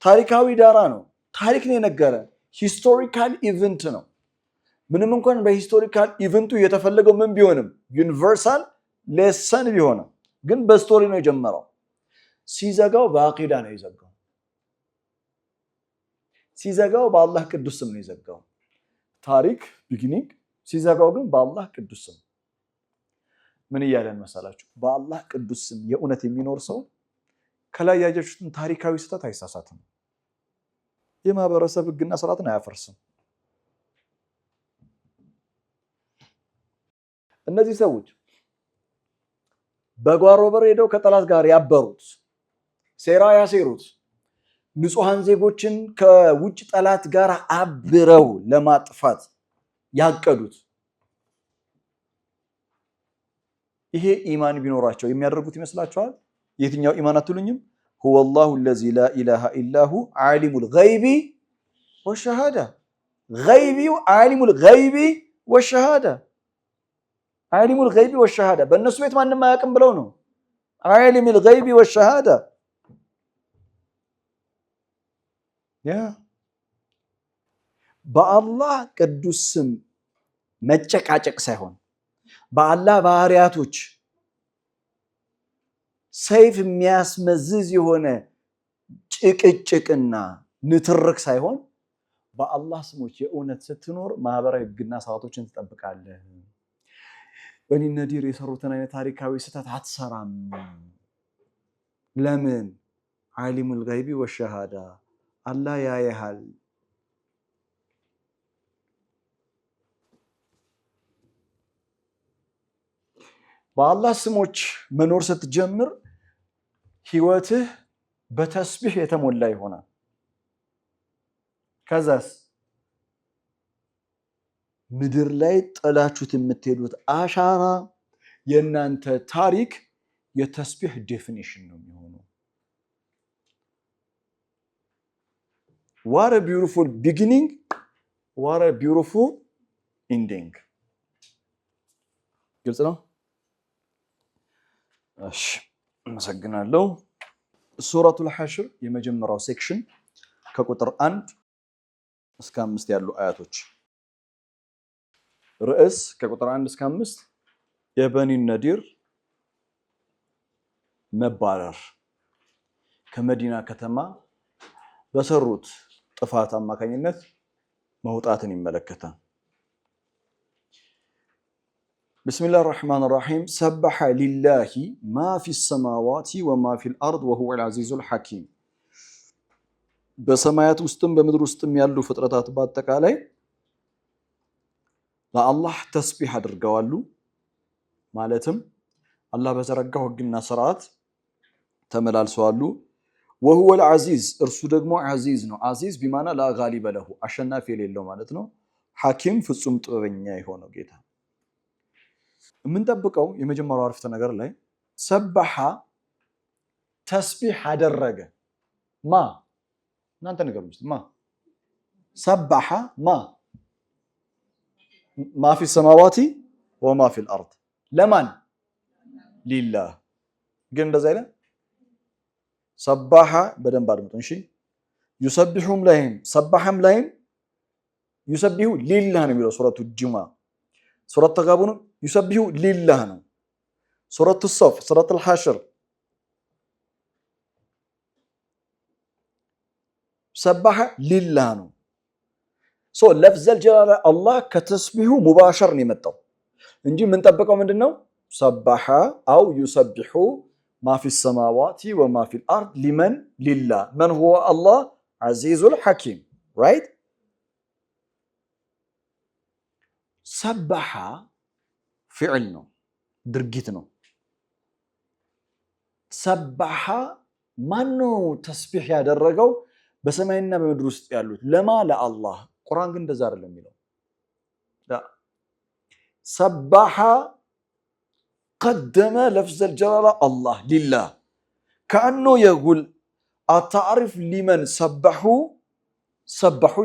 ታሪካዊ ዳራ ነው። ታሪክ ነው የነገረ ሂስቶሪካል ኢቨንት ነው። ምንም እንኳን በሂስቶሪካል ኢቨንቱ የተፈለገው ምን ቢሆንም ዩኒቨርሳል ሌሰን ቢሆንም ግን በስቶሪ ነው የጀመረው። ሲዘጋው በአቂዳ ነው የዘጋው። ሲዘጋው በአላህ ቅዱስ ስም ነው የዘጋው። ታሪክ ቢጊኒንግ፣ ሲዘጋው ግን በአላህ ቅዱስ ስም። ምን እያለን መሰላችሁ? በአላህ ቅዱስ ስም የእውነት የሚኖር ሰው ከላይ ያያችሁትን ታሪካዊ ስህተት አይሳሳትም። የማህበረሰብ ህግና ስርዓትን አያፈርስም። እነዚህ ሰዎች በጓሮ በር ሄደው ከጠላት ጋር ያበሩት ሴራ ያሴሩት ንጹሃን ዜጎችን ከውጭ ጠላት ጋር አብረው ለማጥፋት ያቀዱት ይሄ ኢማን ቢኖራቸው የሚያደርጉት ይመስላችኋል? የትኛው ኢማን አትሉኝም? هو الله الذي لا إله إلا هو عالم الغيب والشهادة غيبي عالم الغيب والشهادة عالم الغيب والشهادة በእነሱ ቤት ማንንም አያውቅም ብለው ነው عالم الغيب والشهادة በአላህ ቅዱስ ስም መጨቃጨቅ ሳይሆን በአላህ ባህሪያቶች ሰይፍ የሚያስመዝዝ የሆነ ጭቅጭቅና ንትርክ ሳይሆን በአላህ ስሞች የእውነት ስትኖር ማህበራዊ ህግና ሰዓቶችን ትጠብቃለህ። በኒ ነዲር የሰሩትን አይነት ታሪካዊ ስህተት አትሰራም። ለምን? ዓሊሙል ገይቢ ወሸሃዳ አላህ ያያሃል። በአላህ ስሞች መኖር ስትጀምር ህይወትህ በተስቢህ የተሞላ ይሆናል። ከዛስ ምድር ላይ ጥላችሁት የምትሄዱት አሻራ የእናንተ ታሪክ የተስቢህ ዴፊኒሽን ነው የሚሆነው። what a beautiful beginning, what a beautiful ending። ግልጽ ነው? እሺ አመሰግናለሁ። ሱረቱል ሐሽር የመጀመሪያው ሴክሽን ከቁጥር 1 እስከ 5 ያሉ አያቶች ርዕስ ከቁጥር 1 እስከ 5 የበኒ ነዲር መባረር ከመዲና ከተማ በሰሩት ጥፋት አማካኝነት መውጣትን ይመለከታል። ብስሚላህ ራህማን ራሂም ሰበሐ ሊላሂ ማ ፊ ሰማዋቲ ወማ ፊል አርድ ወሁወል አዚዙል ሐኪም። በሰማያት ውስጥም በምድር ውስጥም ያሉ ፍጥረታት በአጠቃላይ ለአላህ ተስቢህ አድርገዋሉ። ማለትም አላህ በዘረጋው ህግና ስርዓት ተመላልሰዋሉ። ወሁወል አዚዝ እርሱ ደግሞ አዚዝ ነው። አዚዝ ቢማና ላ ጋሊበ ለሁ አሸናፊ የሌለው ማለት ነው። ሐኪም ፍጹም ጥበበኛ የሆነው ጌታ። የምንጠብቀው የመጀመሪያው አረፍተ ነገር ላይ ሰበሐ ተስቢህ አደረገ ማ እናንተ ነገሩኝ ማ ሰበሐ ማ ፊ ሰማዋቲ ወማ ፊል አርድ ለማን ሊላህ። ግን እንደዛ አይደል? ሰባሐ በደንብ አድምጡ እሺ። ዩሰቢሑም ላይም ሰባሐም ላይም ዩሰቢሑ ሊላህ ነው የሚለው ሱረቱ ጁማ። ሱረቱ ተጋቡን ዩሰቢሑ ሊላህ ነው። ሱረቱ ሶፍ፣ ሱረቱል ሐሽር ሰባሐ ሊላህ ነው። ለፍዘል ጀላላ አላህ ከተስቢሑ ሙባሸር ነው የመጣው እንጂ የምንጠብቀው ምንድነው? ሰባሐ አው ዩሰቢሑ ማ ፊ ሰማዋቲ ወማ ፊል አርድ ሊመን ሊላህ መን ሁወ አላህ አዚዙል ሐኪም ራይት። ሰበሐ ፊዕል ነው ድርጊት ነው። ሰበሐ ማነው ተስቢሕ ያደረገው? በሰማይና በምድር ውስጥ ያሉት ለማ ለአላህ። ቁርአን ግን እንደዛ አይደለም የሚለው። ሰበሐ ቀደመ ለፍዘል ጀላላ አላህ ሊላህ ከአኖ የጉል አታዕሪፍ ሊመን ሰበሑ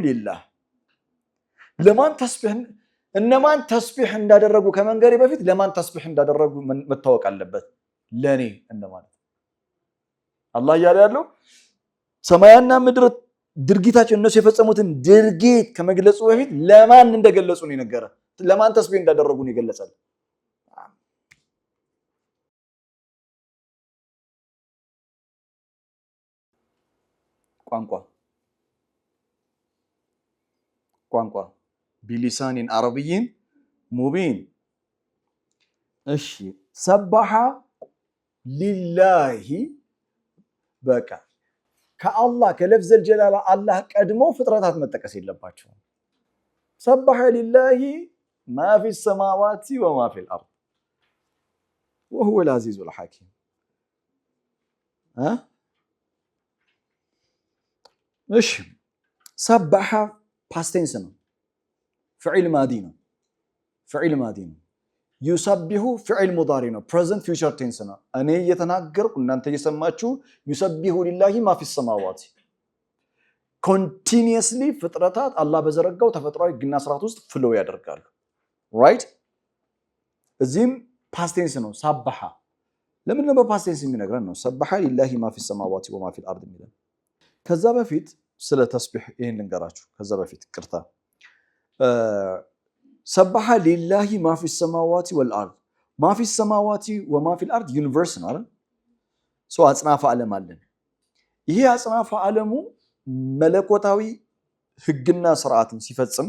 ሊላህ። ለማን ተስቢሕ እነማን ተስቢሕ እንዳደረጉ ከመንገሬ በፊት ለማን ተስቢሕ እንዳደረጉ መታወቅ አለበት። ለኔ እንደማለት አላህ እያለ ያለው ሰማያና ምድር ድርጊታቸው እነሱ የፈጸሙትን ድርጊት ከመግለጹ በፊት ለማን እንደገለጹ ነው የነገረ። ለማን ተስቢሕ እንዳደረጉ ነው የገለጸል። ቋንቋ ቢሊሳኒን አረብይን ሙቢን። እሺ ሰበሐ ሊላሂ በቃ ከአላህ ከለፍዘል ጀላላ አላህ ቀድሞ ፍጥረታት መጠቀስ የለባቸውም። ሰበሐ ሊላሂ ማ ፊ ሰማዋቲ ወማ ፊል አርድ ወሁወል አዚዙል ሐኪም። እሺ ሰበሐ ፓስት ቴንስ ነው። ፍዒል ማዲ ነው። ፍዒል ማዲ ነው። ዩሰቢሁ ፍዒል ሙዳሪ ነው። ፕሬዘንት ፊውቸር ቴንስ ነው። እኔ እየተናገርኩ እናንተ እየሰማችሁ ዩሰቢሁ ሊላሂ ማ ፊ ሰማዋት ኮንቲኒየስሊ ፍጥረታት አላህ በዘረጋው ተፈጥሯዊ ግና ስርዓት ውስጥ ፍሎው ያደርጋሉ። ራይት እዚህም ፓስት ቴንስ ነው። ሰበሐ ለምን ነው በፓስት ቴንስ የሚነግረን ነው? ሰበሐ ሊላሂ ማ ፊ ሰማዋት ወማ ፊል አርድ የሚለን። ከዛ በፊት ስለ ተስቢህ ይሄን ልንገራችሁ። ከዛ በፊት ቅርታ ሰበሐ ሊላሂ ማ ፊ ሰማዋት ወልአርድ ማ ፊ ሰማዋት ወማ ፊል አርድ ዩኒቨርስ ነው አይደል? ሰው አጽናፈ ዓለም አለን። ይሄ አጽናፈ ዓለሙ መለኮታዊ ህግና ስርዓትን ሲፈጽም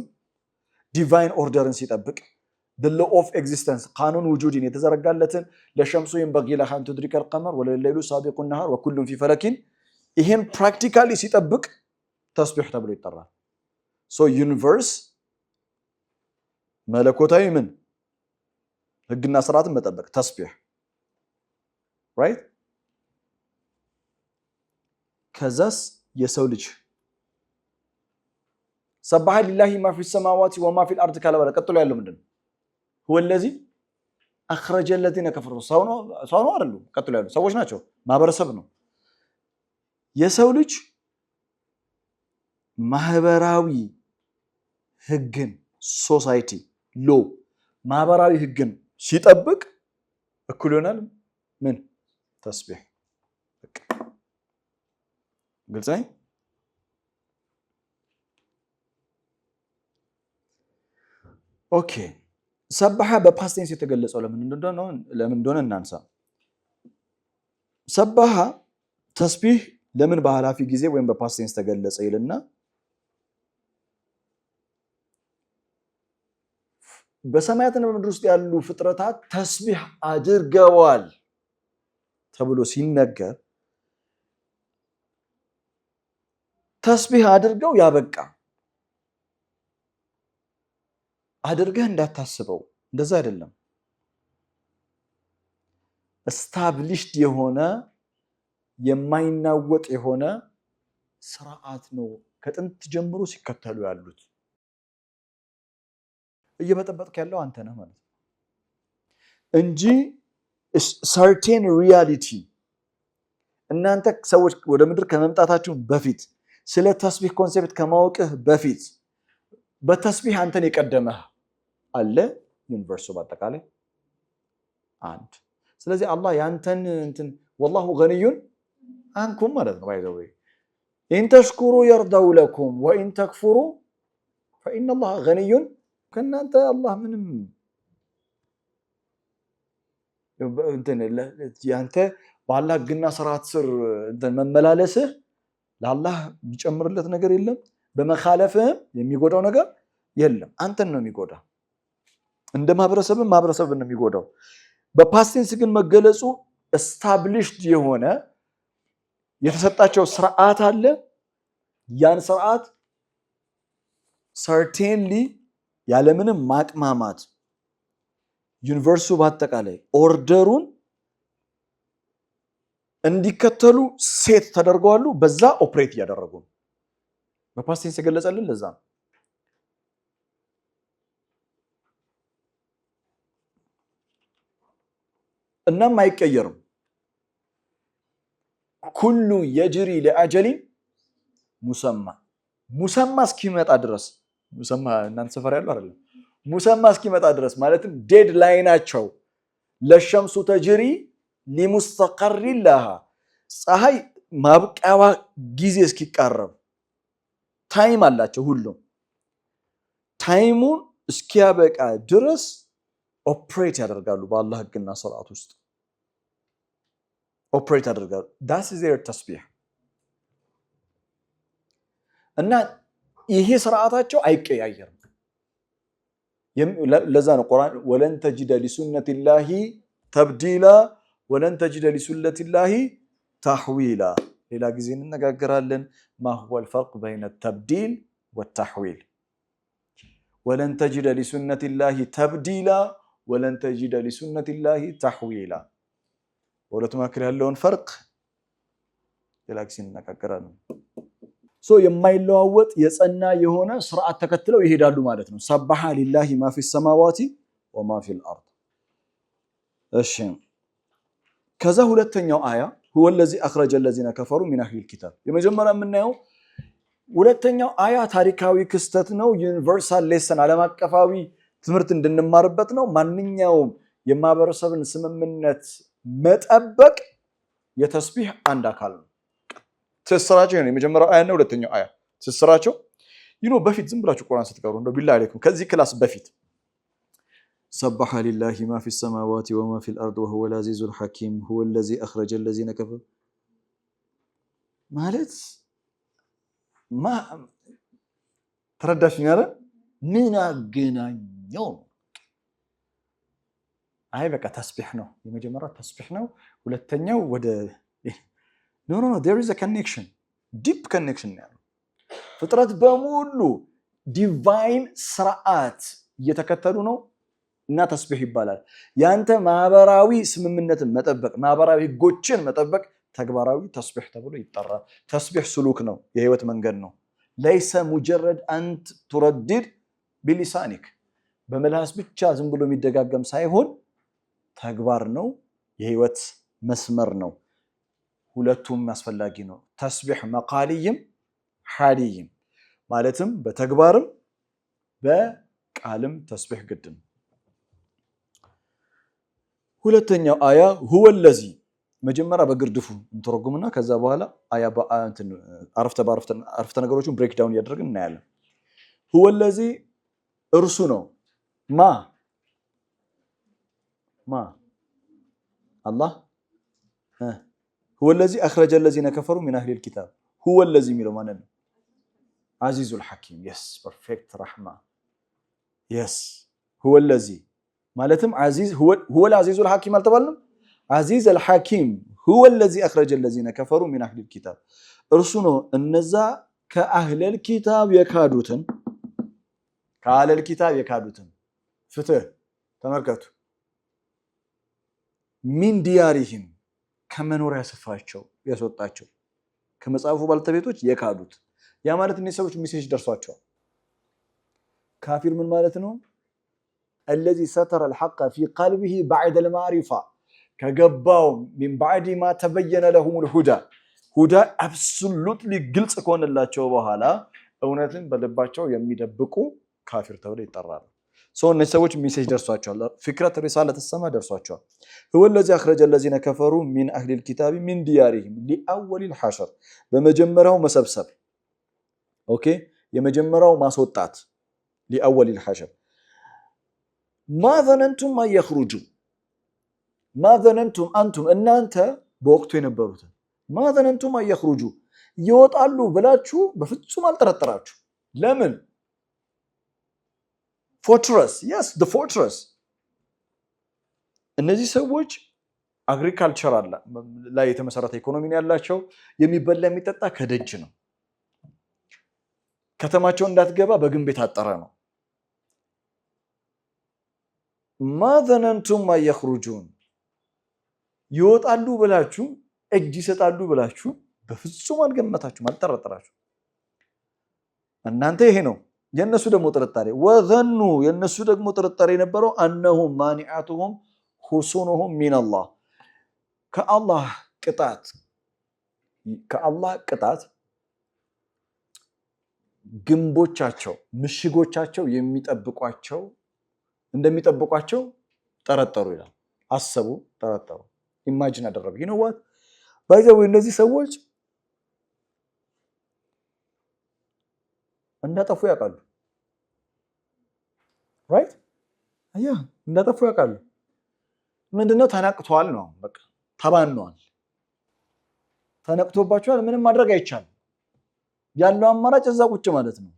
ዲቫይን ኦርደርን ሲጠብቅ the law of existence ቃኑን ውጁድን የተዘረጋለትን ለሸምሱ ينبغي لها أن تدرك القمر والليل سابق النهار وكل في فلك ይሄን ፕራክቲካሊ ሲጠብቅ ተስቢህ ተብሎ ይጠራል። ሶ ዩኒቨርስ መለኮታዊ ምን ህግና ስርዓትን መጠበቅ ተስቢህ ራይት። ከዛስ የሰው ልጅ ሰበሐ ሊላሂ ማ ፊ ሰማዋት ወማ ፊል አርድ ካለ በኋላ ቀጥሎ ያለው ምንድነው? هو الذي اخرج الذين كفروا ሰው ነው አይደሉም? ቀጥሎ ያለው ሰዎች ናቸው፣ ማህበረሰብ ነው። የሰው ልጅ ማህበራዊ ህግን ሶሳይቲ ሎ ማህበራዊ ህግን ሲጠብቅ እኩል ይሆናል ምን ተስቢህ። ግልጽ ነው። ኦኬ ሰበሐ በፓስት ቴንስ የተገለጸው ለምን እንደሆነ እናንሳ። ሰበሐ ተስቢህ ለምን በኃላፊ ጊዜ ወይም በፓስት ቴንስ ተገለጸ ይልና በሰማያትና በምድር ውስጥ ያሉ ፍጥረታት ተስቢህ አድርገዋል ተብሎ ሲነገር ተስቢህ አድርገው ያበቃ አድርገህ እንዳታስበው፣ እንደዛ አይደለም። እስታብሊሽድ የሆነ የማይናወጥ የሆነ ስርዓት ነው ከጥንት ጀምሮ ሲከተሉ ያሉት። እየበጠበጥክ ያለው አንተ ነህ ማለት ነው እንጂ ሰርቴን ሪያሊቲ እናንተ ሰዎች ወደ ምድር ከመምጣታችሁ በፊት ስለ ተስቢህ ኮንሴፕት ከማወቅህ በፊት በተስቢህ አንተን የቀደመህ አለ ዩኒቨርሱ በአጠቃላይ አንድ። ስለዚህ አላህ ያንተን እንትን والله غني عنكم ማለት ነው። ባይዘው ኢን ተሽኩሩ يرضوا لكم وان تكفروا فان الله غني ከናንተ አላህ ምንም እንትን ያንተ በአላህ ግና ስርዓት ስር እንትን መመላለስህ ለአላህ የሚጨምርለት ነገር የለም፣ በመኻለፍህም የሚጎዳው ነገር የለም። አንተን ነው የሚጎዳ፣ እንደ ማህበረሰብም ነው የሚጎዳው። በፓስት ቴንስ ግን መገለጹ established የሆነ የተሰጣቸው ስርዓት አለ። ያን ስርዓት certainly ያለምንም ማቅማማት ዩኒቨርሱ በአጠቃላይ ኦርደሩን እንዲከተሉ ሴት ተደርገዋሉ። በዛ ኦፕሬት እያደረጉ ነው። በፓስት ቴንስ የገለጸልን ለዛ ነው። እናም አይቀየርም። ኩሉ የጅሪ ለአጀሊ ሙሰማ እስኪመጣ ድረስ ሙሰማ እናንተ ሰፈር ያለው አይደለም። ሙሰማ እስኪመጣ ድረስ ማለትም ዴድላይናቸው ለሸምሱ ተጅሪ ሊሙስተቀር ለሃ ፀሐይ ማብቂያዋ ጊዜ እስኪቃረብ ታይም አላቸው። ሁሉም ታይሙን እስኪያበቃ ድረስ ኦፕሬት ያደርጋሉ። በአላህ ህግና ስርዓት ውስጥ ኦፕሬት ያደርጋሉ። ዳስ ኢዝ ዜር ተስቢህ እና ይሄ ስርዓታቸው አይቀያየርም። ለዛ ነው ቁርአን ወለን ተጅደ ሊሱነቲላሂ ተብዲላ ወለን ተጅደ ሊሱነቲላሂ ተሕዊላ። ሌላ ጊዜ እንነጋገራለን ማ ሁወ አልፈርቅ በይነ ተብዲል ወተሕዊል። ወለን ተጅደ ሊሱነቲላሂ ተብዲላ ወለን ተጅደ ሊሱነቲላሂ ተሕዊላ። በሁለቱ መካከል ያለውን ፈርቅ ሌላ ጊዜ እንነጋገራለን። የማይለዋወጥ የጸና የሆነ ስርዓት ተከትለው ይሄዳሉ ማለት ነው። ሰበሐ ሊላሂ ማ ፊ ሰማዋቲ ወማ ፊል አርድ። እሺ ከዛ ሁለተኛው አያ هو الذي أخرج الذين كفروا من أهل الكتاب የመጀመሪያ የምናየው ሁለተኛው አያ ታሪካዊ ክስተት ነው። ዩኒቨርሳል ሌሰን ዓለም አቀፋዊ ትምህርት እንድንማርበት ነው። ማንኛውም የማህበረሰብን ስምምነት መጠበቅ የተስቢህ አንድ አካል ነው። ትስራቸው ነው የመጀመሪያው አያ ነው። ሁለተኛው አያ ትስራቸው በፊት ዝም ብላችሁ ቁርአን ስትቀሩ እንደው ቢላሂ አለይኩም ከዚህ ክላስ በፊት ሰበሐ ሊላሂ ማ ፊ ሰማዋቲ ወማ ፊል አርድ ወሁወ ልዐዚዙል ሐኪም ሁወ ለዚ አኽረጀ ለዚነ ከፈሩ ማለት ተረዳሽኝ አይደል? ምን አገናኘው? አይ በቃ ተስቢህ ነው። የመጀመሪያው ተስቢህ ነው። ሁለተኛው ወደ no there is a connection deep connection ያለው ፍጥረት በሙሉ ዲቫይን ስርዓት እየተከተሉ ነው እና ተስቢህ ይባላል። ያንተ ማህበራዊ ስምምነትን መጠበቅ፣ ማህበራዊ ህጎችን መጠበቅ ተግባራዊ ተስቢህ ተብሎ ይጠራል። ተስቢህ ስሉክ ነው፣ የህይወት መንገድ ነው። ليس مجرد አንት تردد بلسانك በመላስ ብቻ ዝም ብሎ የሚደጋገም ሳይሆን ተግባር ነው፣ የህይወት መስመር ነው። ሁለቱም አስፈላጊ ነው። ተስቢህ መቃልይም ሐዲይም ማለትም በተግባርም በቃልም ተስቢህ ግድ ነው። ሁለተኛው አያ هو الذي መጀመሪያ በግርድፉ እንተረጉምና ከዛ በኋላ አያ አረፍተ ነገሮችን ብሬክ ዳውን እያደረግን እናያለን። هو الذي እርሱ ነው ማ አላህ هو الذي أخرج الذين كفروا من أهل الكتاب هو الذي ሚለው ማለት ነው عزيز الحكيم yes perfect رحمة yes هو الذي ማለትም عزيز هو العزيز الحكيم አልተባልንም عزيز الحكيم هو الذي أخرج الذين كفروا من أهل الكتاب እርሱ ነው እነዛ ከአህለ الكتاب የካዱትን ፍትህ ተመልከቱ ሚን ዲያሪሂም ከመኖሪያ ስፍራቸው ያስወጣቸው ከመጽሐፉ ባልተቤቶች የካዱት ያ ማለት እነዚህ ሰዎች ሜሴጅ ደርሷቸዋል። ካፊር ምን ማለት ነው? الذي ستر الحق في قلبه بعد المعرفة ከገባው من بعد ما تبين لهم الهدى ሁዳ አብሶሉትሊ ግልጽ ከሆነላቸው በኋላ እውነትን በልባቸው የሚደብቁ ካፊር ተብለው ይጠራሉ። እነዚህ ሰዎች ሜሴጅ ደርሷቸዋል። ፍክረት ሪሳለት السما ደርሷቸዋል። هو الذي أخرج الذين كفروا من أهل الكتاب من ديارهم لأول الحشر በመጀመሪያው መሰብሰብ ኦኬ የመጀመሪያው ማስወጣት لأول الحشر ما ظننتم أن يخرجوا ما ظننتم أنتم እናንተ በወቅቱ የነበሩት ما ظننتم أن يخرجوا ይወጣሉ ብላችሁ በፍጹም አልጠረጠራችሁ። ለምን? fortress yes the fortress እነዚህ ሰዎች አግሪካልቸር ላይ የተመሰረተ ኢኮኖሚ ያላቸው የሚበላ የሚጠጣ ከደጅ ነው። ከተማቸው እንዳትገባ በግንብ የታጠረ ነው። ما ظننتم أن يخرجون ይወጣሉ ብላችሁ እጅ ይሰጣሉ ብላችሁ በፍጹም አልገመታችሁም፣ አልጠረጠራችሁ። እናንተ ይሄ ነው የነሱ ደግሞ ጥርጣሬ ወዘኑ የነሱ ደግሞ ጥርጣሬ የነበረው أنهم مانعتهم حصونهم من الله ከአላህ ቅጣት ግንቦቻቸው ምሽጎቻቸው እንደሚጠብቋቸው ጠረጠሩ ይላል። አሰቡ፣ ጠረጠሩ፣ ኢማጂን አደረጉ። you know what by the way እነዚህ ሰዎች እንዳጠፉ ያውቃሉ። right አያ እንዳጠፉ ያውቃሉ። ምንድነው ተነቅቷል ነው በቃ ተባኗል፣ ተነቅቶባቸዋል። ምንም ማድረግ አይቻልም። ያለው አማራጭ እዛ ቁጭ ማለት ነው።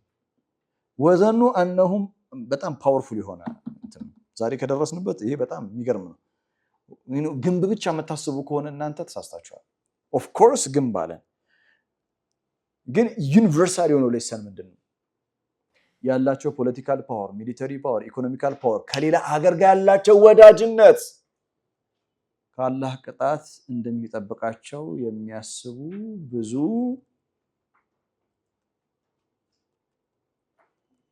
ወዘኑ أنهم በጣም ፓወርፉል የሆነ ዛሬ ከደረስንበት ይሄ በጣም የሚገርም ነው። ግንብ ብቻ የምታስቡ ከሆነ እናንተ ተሳስታችኋል። ኦፍ ኮርስ ግንብ አለ፣ ግን ዩኒቨርሳል የሆነው ሌሰን ምንድነው? ያላቸው ፖለቲካል ፓወር፣ ሚሊተሪ ፓወር፣ ኢኮኖሚካል ፓወር፣ ከሌላ ሀገር ጋር ያላቸው ወዳጅነት ከአላህ ቅጣት እንደሚጠብቃቸው የሚያስቡ ብዙ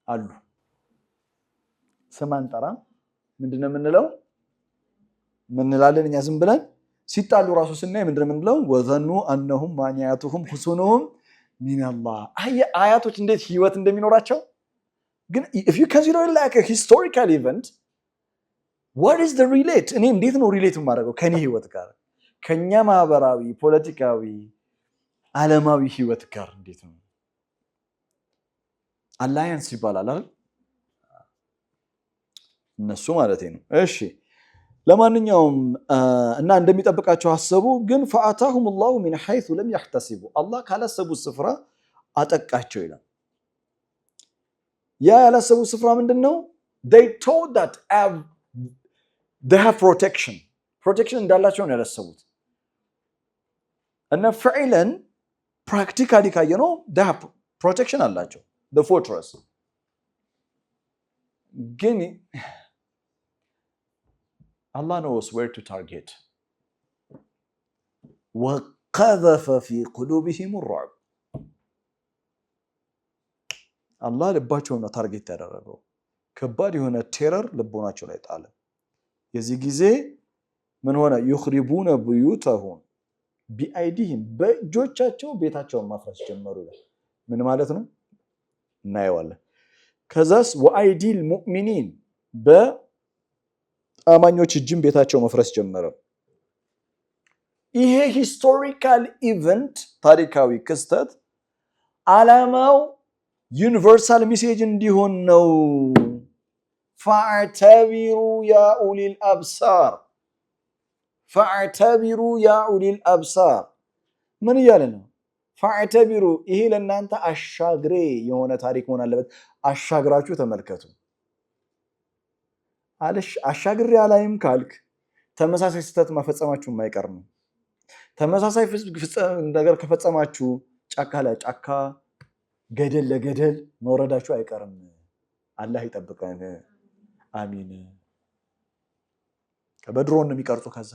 አሉ። ስም አንጠራም። ምንድነው የምንለው? ምን እንላለን እኛ ዝም ብለን ሲጣሉ ራሱ ስናይ ምንድነው የምንለው? ወዘኑ አነሁም ማኒያቱሁም ሁሱኑሁም ሚነላህ። አያቶች እንዴት ህይወት እንደሚኖራቸው ግን if you consider it like a historical event, what is the relate? እኔ እንዴት ነው ሪሌት የማደርገው ከኔ ህይወት ጋር ከኛ ማህበራዊ፣ ፖለቲካዊ፣ ዓለማዊ ህይወት ጋር እንዴት ነው? አላያንስ ይባላል አይደል? እነሱ ማለት ነው። እሺ ለማንኛውም እና እንደሚጠብቃቸው አሰቡ። ግን ፈአታሁም ላሁ ሚን ሐይሱ ለም ያሕተሲቡ አላህ ካላሰቡት ስፍራ አጠቃቸው ይላል። ያ ያላሰቡት ስፍራ ምንድን ነው? they told that they have protection እንዳላቸው ነው ያላሰቡት። እና ፈዕለን ፕራክቲካሊ ካየነው they have protection አላቸው the fortress ግን Allah knows where to target. وَقَذَفَ فِي قُلُوبِهِمُ الرُّعْبَ አላህ ልባቸውን ታርጌት ያደረገው ከባድ የሆነ ቴረር ልቦናቸው ላይ ጣለ። የዚህ ጊዜ ምን ሆነ? يخربون بيوتهم بأيديهم በእጆቻቸው ቤታቸውን ማፍረስ ጀመሩ። ምን ማለት ነው? እናየዋለን። ከዛስ وأيدي المؤمنين አማኞች እጅም ቤታቸው መፍረስ ጀመረ። ይሄ ሂስቶሪካል ኢቨንት ታሪካዊ ክስተት ዓላማው ዩኒቨርሳል ሜሴጅ እንዲሆን ነው። ፈአዕተቢሩ ያ ኡሊል አብሳር ፈአዕተቢሩ ያ ኡሊል አብሳር ምን እያለ ነው? ፈአዕተቢሩ ይሄ ለእናንተ አሻግሬ የሆነ ታሪክ መሆን አለበት። አሻግራችሁ ተመልከቱ። አሻግሬ አላይም ካልክ ተመሳሳይ ስህተት መፈጸማችሁ የማይቀር ነው። ተመሳሳይ ነገር ከፈጸማችሁ ጫካ ለጫካ ገደል ለገደል መውረዳችሁ አይቀርም። አላህ ይጠብቀን። አሚን። በድሮን ነው የሚቀርጹ። ከዛ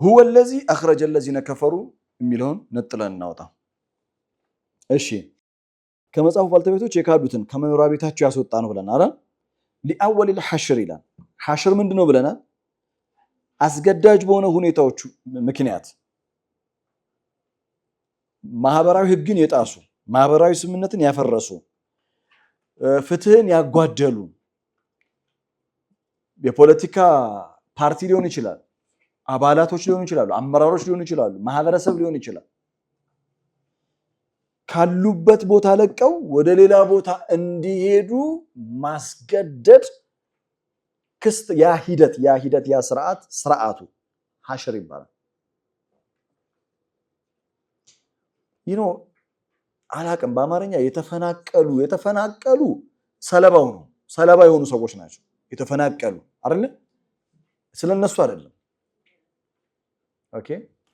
هو الذي أخرج الذين كفروا የሚለውን ነጥለን እናውጣ። እሺ ከመጽሐፉ ባልተቤቶች የካዱትን ከመኖሪያ ቤታቸው ያስወጣ ነው ብለናል። ሊአወል الحشر ይላል። ሐሽር ምንድነው ብለናል? አስገዳጅ በሆነ ሁኔታዎቹ ምክንያት ማህበራዊ ህግን የጣሱ ማህበራዊ ስምምነትን ያፈረሱ ፍትህን ያጓደሉ የፖለቲካ ፓርቲ ሊሆን ይችላል፣ አባላቶች ሊሆኑ ይችላሉ፣ አመራሮች ሊሆኑ ይችላሉ፣ ማህበረሰብ ሊሆን ይችላል። ካሉበት ቦታ ለቀው ወደ ሌላ ቦታ እንዲሄዱ ማስገደድ ክስት ያ ሂደት ያ ስርዓቱ ሐሽር ይባላል። አላቅም በአማርኛ የተፈናቀሉ ሰለባው ነው። ሰለባ የሆኑ ሰዎች ናቸው የተፈናቀሉ አይደለ? ስለነሱ አይደለም። ኦኬ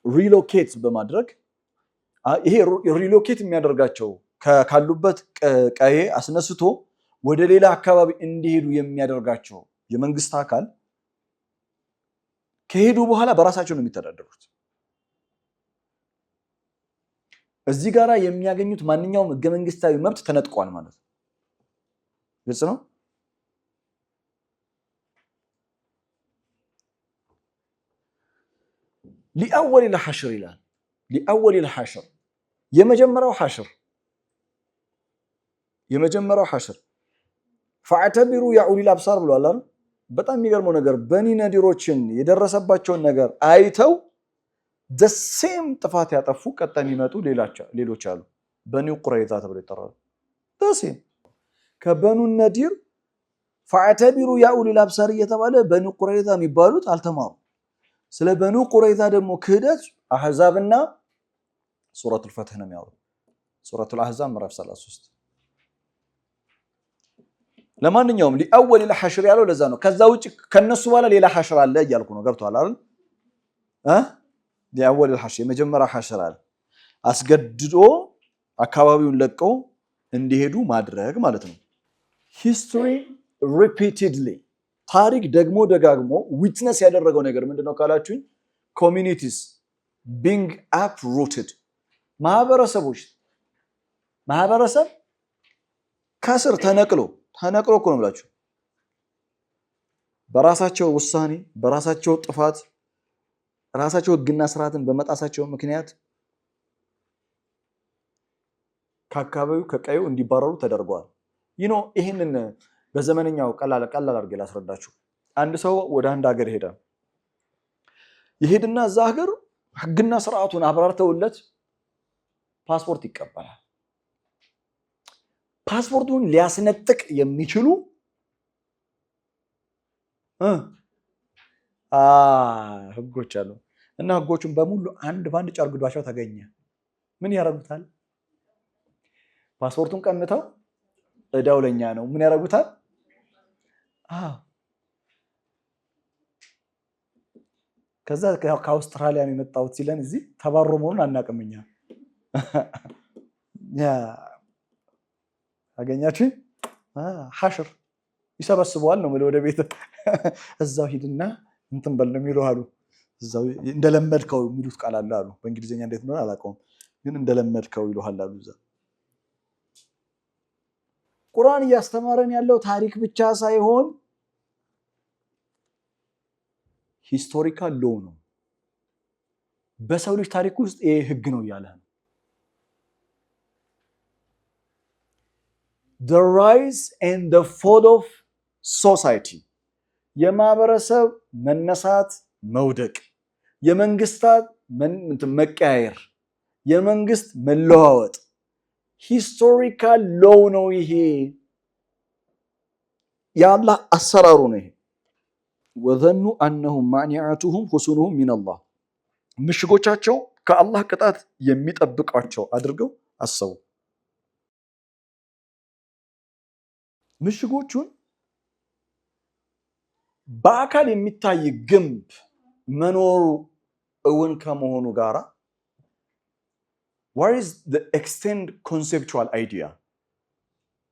ሪሎኬት በማድረግ ይሄ ሪሎኬት የሚያደርጋቸው ካሉበት ቀዬ አስነስቶ ወደ ሌላ አካባቢ እንዲሄዱ የሚያደርጋቸው የመንግስት አካል ከሄዱ በኋላ በራሳቸው ነው የሚተዳደሩት። እዚህ ጋራ የሚያገኙት ማንኛውም ህገ መንግስታዊ መብት ተነጥቋል ማለት ነው። ግልጽ ነው። ሊአወል الحشر ይላል። ሊአወል الحشر የመጀመሪያው ሐሽር ፈአዕተቢሩ ያ ኡሊል አብሳር ብሏል አይደል? በጣም የሚገርመው ነገር በኒ ነዲሮችን የደረሰባቸውን ነገር አይተው ደሴም ጥፋት ያጠፉ ቀጣይ የሚመጡ ሌሎች አሉ። በኒ ቁረይዛ ተብሎ ይጠራሉ። ደሴም ከበኑ ነዲር ፈአዕተቢሩ ያ ኡሊል አብሳር እየተባለ በኒ ቁረይዛ የሚባሉት አልተማሩ። ስለ በኑ ቁረይዛ ደግሞ ክህደት አህዛብና ሱረቱል ፈትህ ነው የሚያወሩ። ሱረቱል አህዛብ ምዕራፍ 33። ለማንኛውም ሊአወል الحشر ያለው ለዛ ነው። ከዛ ውጪ ከነሱ በኋላ ሌላ ሐሽር አለ እያልኩ ነው። ገብቷል አይደል? ሊአወል الحشر የመጀመሪያ ሐሽር አለ። አስገድዶ አካባቢውን ለቀው እንዲሄዱ ማድረግ ማለት ነው። history repeatedly ታሪክ ደግሞ ደጋግሞ ዊትነስ ያደረገው ነገር ምንድነው ካላችሁኝ communities being uprooted ማህበረሰብ ከስር ተነቅሎ እኮ ነው ብላችሁ በራሳቸው ውሳኔ በራሳቸው ጥፋት ራሳቸው ህግና ስርዓትን በመጣሳቸው ምክንያት ከአካባቢው ከቀዩ እንዲባረሩ ተደርጓል። ይህንን በዘመነኛው ቀላል አድርጌ ላስረዳችሁ። አንድ ሰው ወደ አንድ ሀገር ይሄድና እዛ ሀገር ህግና ስርዓቱን አብራርተውለት ፓስፖርት ይቀበላል። ፓስፖርቱን ሊያስነጥቅ የሚችሉ ህጎች አሉ እና ህጎቹን በሙሉ አንድ ባንድ ጨርግዷቸው ተገኘ። ምን ያረጉታል? ፓስፖርቱን ቀምተው እዳው ለኛ ነው። ምን ያረጉታል? ከዛ ከአውስትራሊያ ነው የመጣሁት ሲለን እዚህ ተባሮ መሆኑን አናውቅም እኛ። አገኛችሁ? ሐሽር ይሰበስበዋል ነው ወደ ቤት እዛው ሂድና እንትን በል ነው የሚሉ አሉ። እዛው እንደለመድከው የሚሉት ቃል አለ አሉ። በእንግሊዝኛ እንዴት ነው አላውቀውም፣ ግን እንደለመድከው ይሉሃል አሉ። እዛ ቁርአን እያስተማረን ያለው ታሪክ ብቻ ሳይሆን ሂስቶሪካል ሎው ነው። በሰው ልጅ ታሪክ ውስጥ ይሄ ህግ ነው እያለ ነው። The rise and the fall of society የማህበረሰብ መነሳት መውደቅ፣ የመንግስታት መቀያየር፣ የመንግስት መለዋወጥ ሂስቶሪካል ሎው ነው። ይሄ የአላህ አሰራሩ ነው። ይሄ ወዘኑ አነሁም ማኒዓቱሁም ሁሱኑሁም ሚነላህ ምሽጎቻቸው ከአላህ ቅጣት የሚጠብቃቸው አድርገው አሰቡ። ምሽጎቹን በአካል የሚታይ ግንብ መኖሩ እውን ከመሆኑ ጋራ what is the extend conceptual idea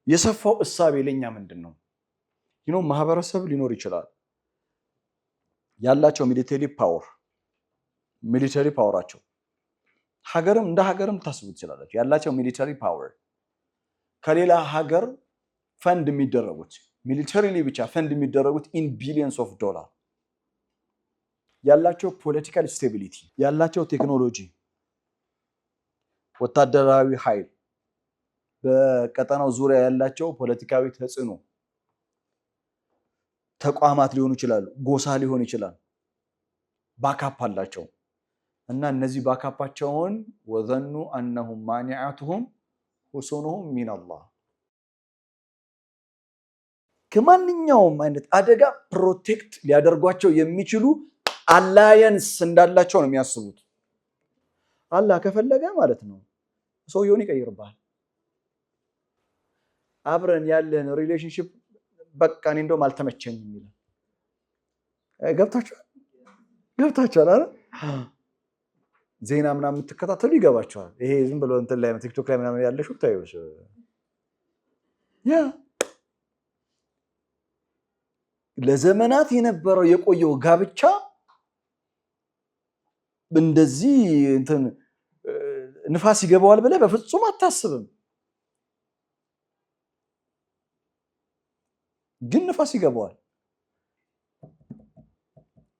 የሰፋው እሳቤ ለኛ ምንድነው? ማህበረሰብ ሊኖር ይችላል ያላቸው ሚሊተሪ ፓወራቸው ሀገርም እንደ ሀገርም ታስቡ ትችላላችሁ። ያላቸው ሚሊተሪ ፓወር ከሌላ ሀገር ፈንድ የሚደረጉት ሚሊተሪሊ ብቻ ፈንድ የሚደረጉት ኢን ቢሊየንስ ኦፍ ዶላር ያላቸው ፖለቲካል ስቴቢሊቲ ያላቸው ቴክኖሎጂ ወታደራዊ ኃይል በቀጠናው ዙሪያ ያላቸው ፖለቲካዊ ተጽዕኖ ተቋማት ሊሆኑ ይችላሉ፣ ጎሳ ሊሆን ይችላል፣ ባካፕ አላቸው እና እነዚህ ባካፓቸውን ወዘኑ አነሁም ማኒዓቱሁም ሁሱኑሁም ሚነላህ ከማንኛውም አይነት አደጋ ፕሮቴክት ሊያደርጓቸው የሚችሉ አላየንስ እንዳላቸው ነው የሚያስቡት። አላህ ከፈለገ ማለት ነው ሰውየውን ይቀይርባል። አብረን ያለን ሪሌሽንሺፕ በቃ እኔ እንደውም አልተመቸኝም ይላል። ገብታችኋል አይደል? ዜና ምናምን የምትከታተሉ ይገባችኋል። ይሄ ዝም ብሎ እንትን ላይ ቲክቶክ ላይ ምናምን ያለሽ ታዩሽ ለዘመናት የነበረው የቆየው ጋብቻ እንደዚህ እንትን ንፋስ ይገባዋል ብለህ በፍጹም አታስብም። ግን ንፋስ ይገባዋል።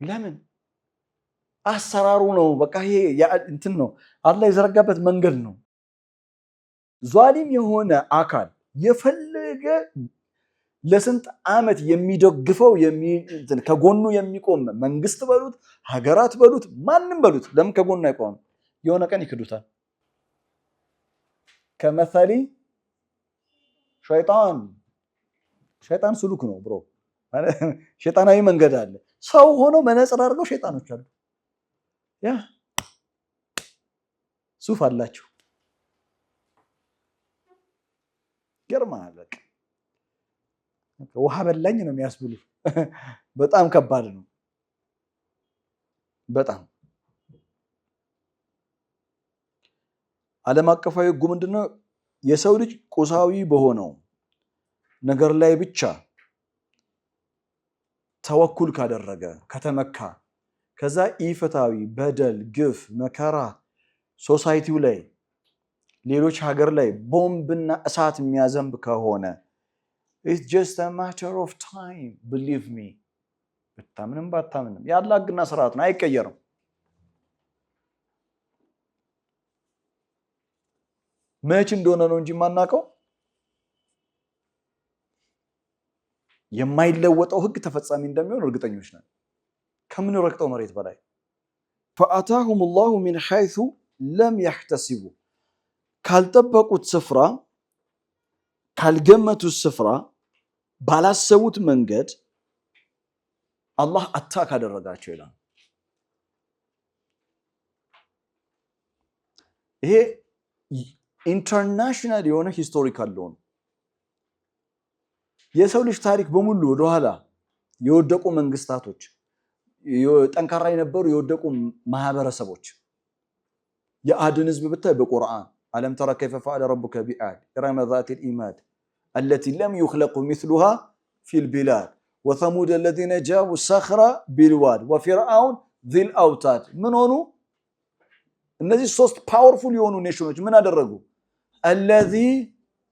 ለምን? አሰራሩ ነው። በቃ ይሄ እንትን ነው፣ አላህ የዘረጋበት መንገድ ነው። ዟሊም የሆነ አካል የፈለገ ለስንት ዓመት የሚደግፈው ከጎኑ የሚቆም መንግስት በሉት ሀገራት በሉት ማንም በሉት ለምን ከጎኑ አይቆምም? የሆነ ቀን ይክዱታል። ከመሰሊ ሸይጣን ስሉክ ነው ብሮ ሸይጣናዊ መንገድ አለ። ሰው ሆኖ መነጽር አድርገው ሸይጣኖች አሉ። ሱፍ አላቸው። ገርማል። በቃ ውሃ በላኝ ነው የሚያስብሉ። በጣም ከባድ ነው። በጣም ዓለም አቀፋዊ ህጉ ምንድነው? የሰው ልጅ ቁሳዊ በሆነው ነገር ላይ ብቻ ተወኩል ካደረገ ከተመካ ከዛ ኢፍታዊ በደል ግፍ መከራ ሶሳይቲው ላይ ሌሎች ሀገር ላይ ቦምብና እሳት የሚያዘንብ ከሆነ it's just a matter of time believe me በታምንም ባታምንም የአላህ ህግና ስርዓት ነው አይቀየርም መች እንደሆነ ነው እንጂ ማናቀው የማይለወጠው ህግ ተፈጻሚ እንደሚሆን እርግጠኞች ነን ከምን ረክጠው መሬት በላይ فآتاهم الله من حيث لم يحتسبوا ካልጠበቁት ስፍራ ካልገመቱት ስፍራ ባላሰቡት መንገድ አላህ አታክ አደረጋቸው ይላል ይሄ ኢንተርናሽናል የሆነ ሂስቶሪካል ነው የሰው ልጅ ታሪክ በሙሉ ወደኋላ የወደቁ መንግስታቶች ጠንካራ የነበሩ የወደቁ ማህበረሰቦች የአድን ህዝብ ብታይ በቁርአን አለም ተራ كيف فعل ربك بعاد إرم ذات الإماد التي لم يخلق مثلها في البلاد وثمود الذين جابوا الصخر بالواد وفرعون ذي الأوتاد من هونو እነዚህ ሶስት ፓወርፉል የሆኑ ኔሽኖች ምን አደረጉ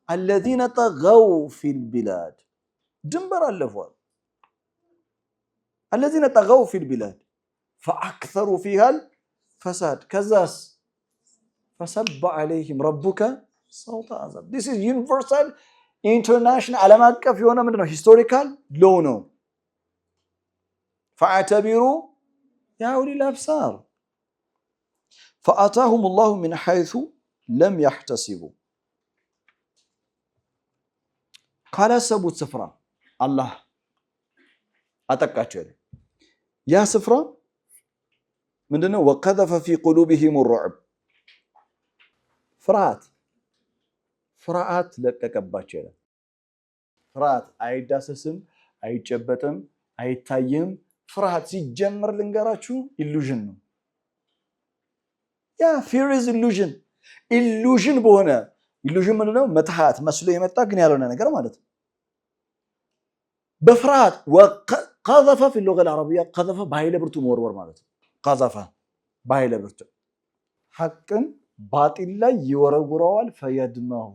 الذين طغوا في البلاد ድንበር አለፈዋል الذين طغوا في البلاد فأكثروا فيها الفساد كذاس فصب عليهم ربك صوت عذاب this is universal international ዓለም አቀፍ የሆነ ምንድነው historical law ነው فاعتبروا يا أولي الأبصار فآتاهم الله من حيث لم يحتسبوا ካላሰቡት ስፍራ አላህ አጠቃቸው ያ ስፍራ ምንድነው وقذف في قلوبهم الرعب ፍርሃት ለቀቀባቸው ይላል ፍርሃት አይዳሰስም አይጨበጥም አይታይም ፍርሃት ሲጀመር ልንገራችሁ ኢሉዥን ነው ያ fear is illusion በሆነ ኢሉዥን ምንድነው መተሃት መስሎ የመጣ ግን ያልሆነ ነገር ማለት ነው በፍርሃት وقذف في اللغة العربية قذف በኃይለ ብርቱ መወርወር ማለት ነው قذف በኃይለ ብርቱ ሐቅን ባጢል ላይ ይወረውረዋል ፈየድመሁ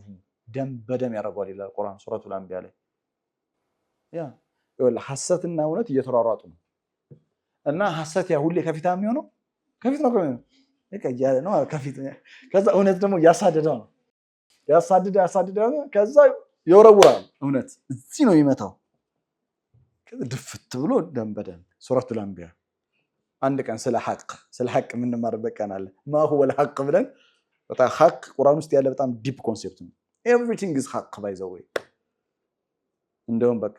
ደም በደም ያደርገዋል ይላል ቁርአን ሱረቱል አንቢያ ላይ ያ ወላ ሐሰትና እውነት እየተራራጡ ነው እና ሐሰት ያ ሁሌ ከፊት የሚሆነው ከፊት ነው ይቀያለ ነው ከፊት ከዛ እውነት ደግሞ ያሳደደው ነው ያሳደደው ከዛ ይወረውራል እውነት እዚህ ነው ይመታው ከዛ ድፍት ብሎ ደም በደም ሱረቱል አንቢያ አንድ ቀን ስለ ሐቅ ምን ማርበቅ ቀናል ما هو الحق ብለን በጣም ሐቅ ቁርአን ውስጥ ያለ በጣም ዲፕ ኮንሴፕት ነው everything is ሐቅ by the way እንደውም በቃ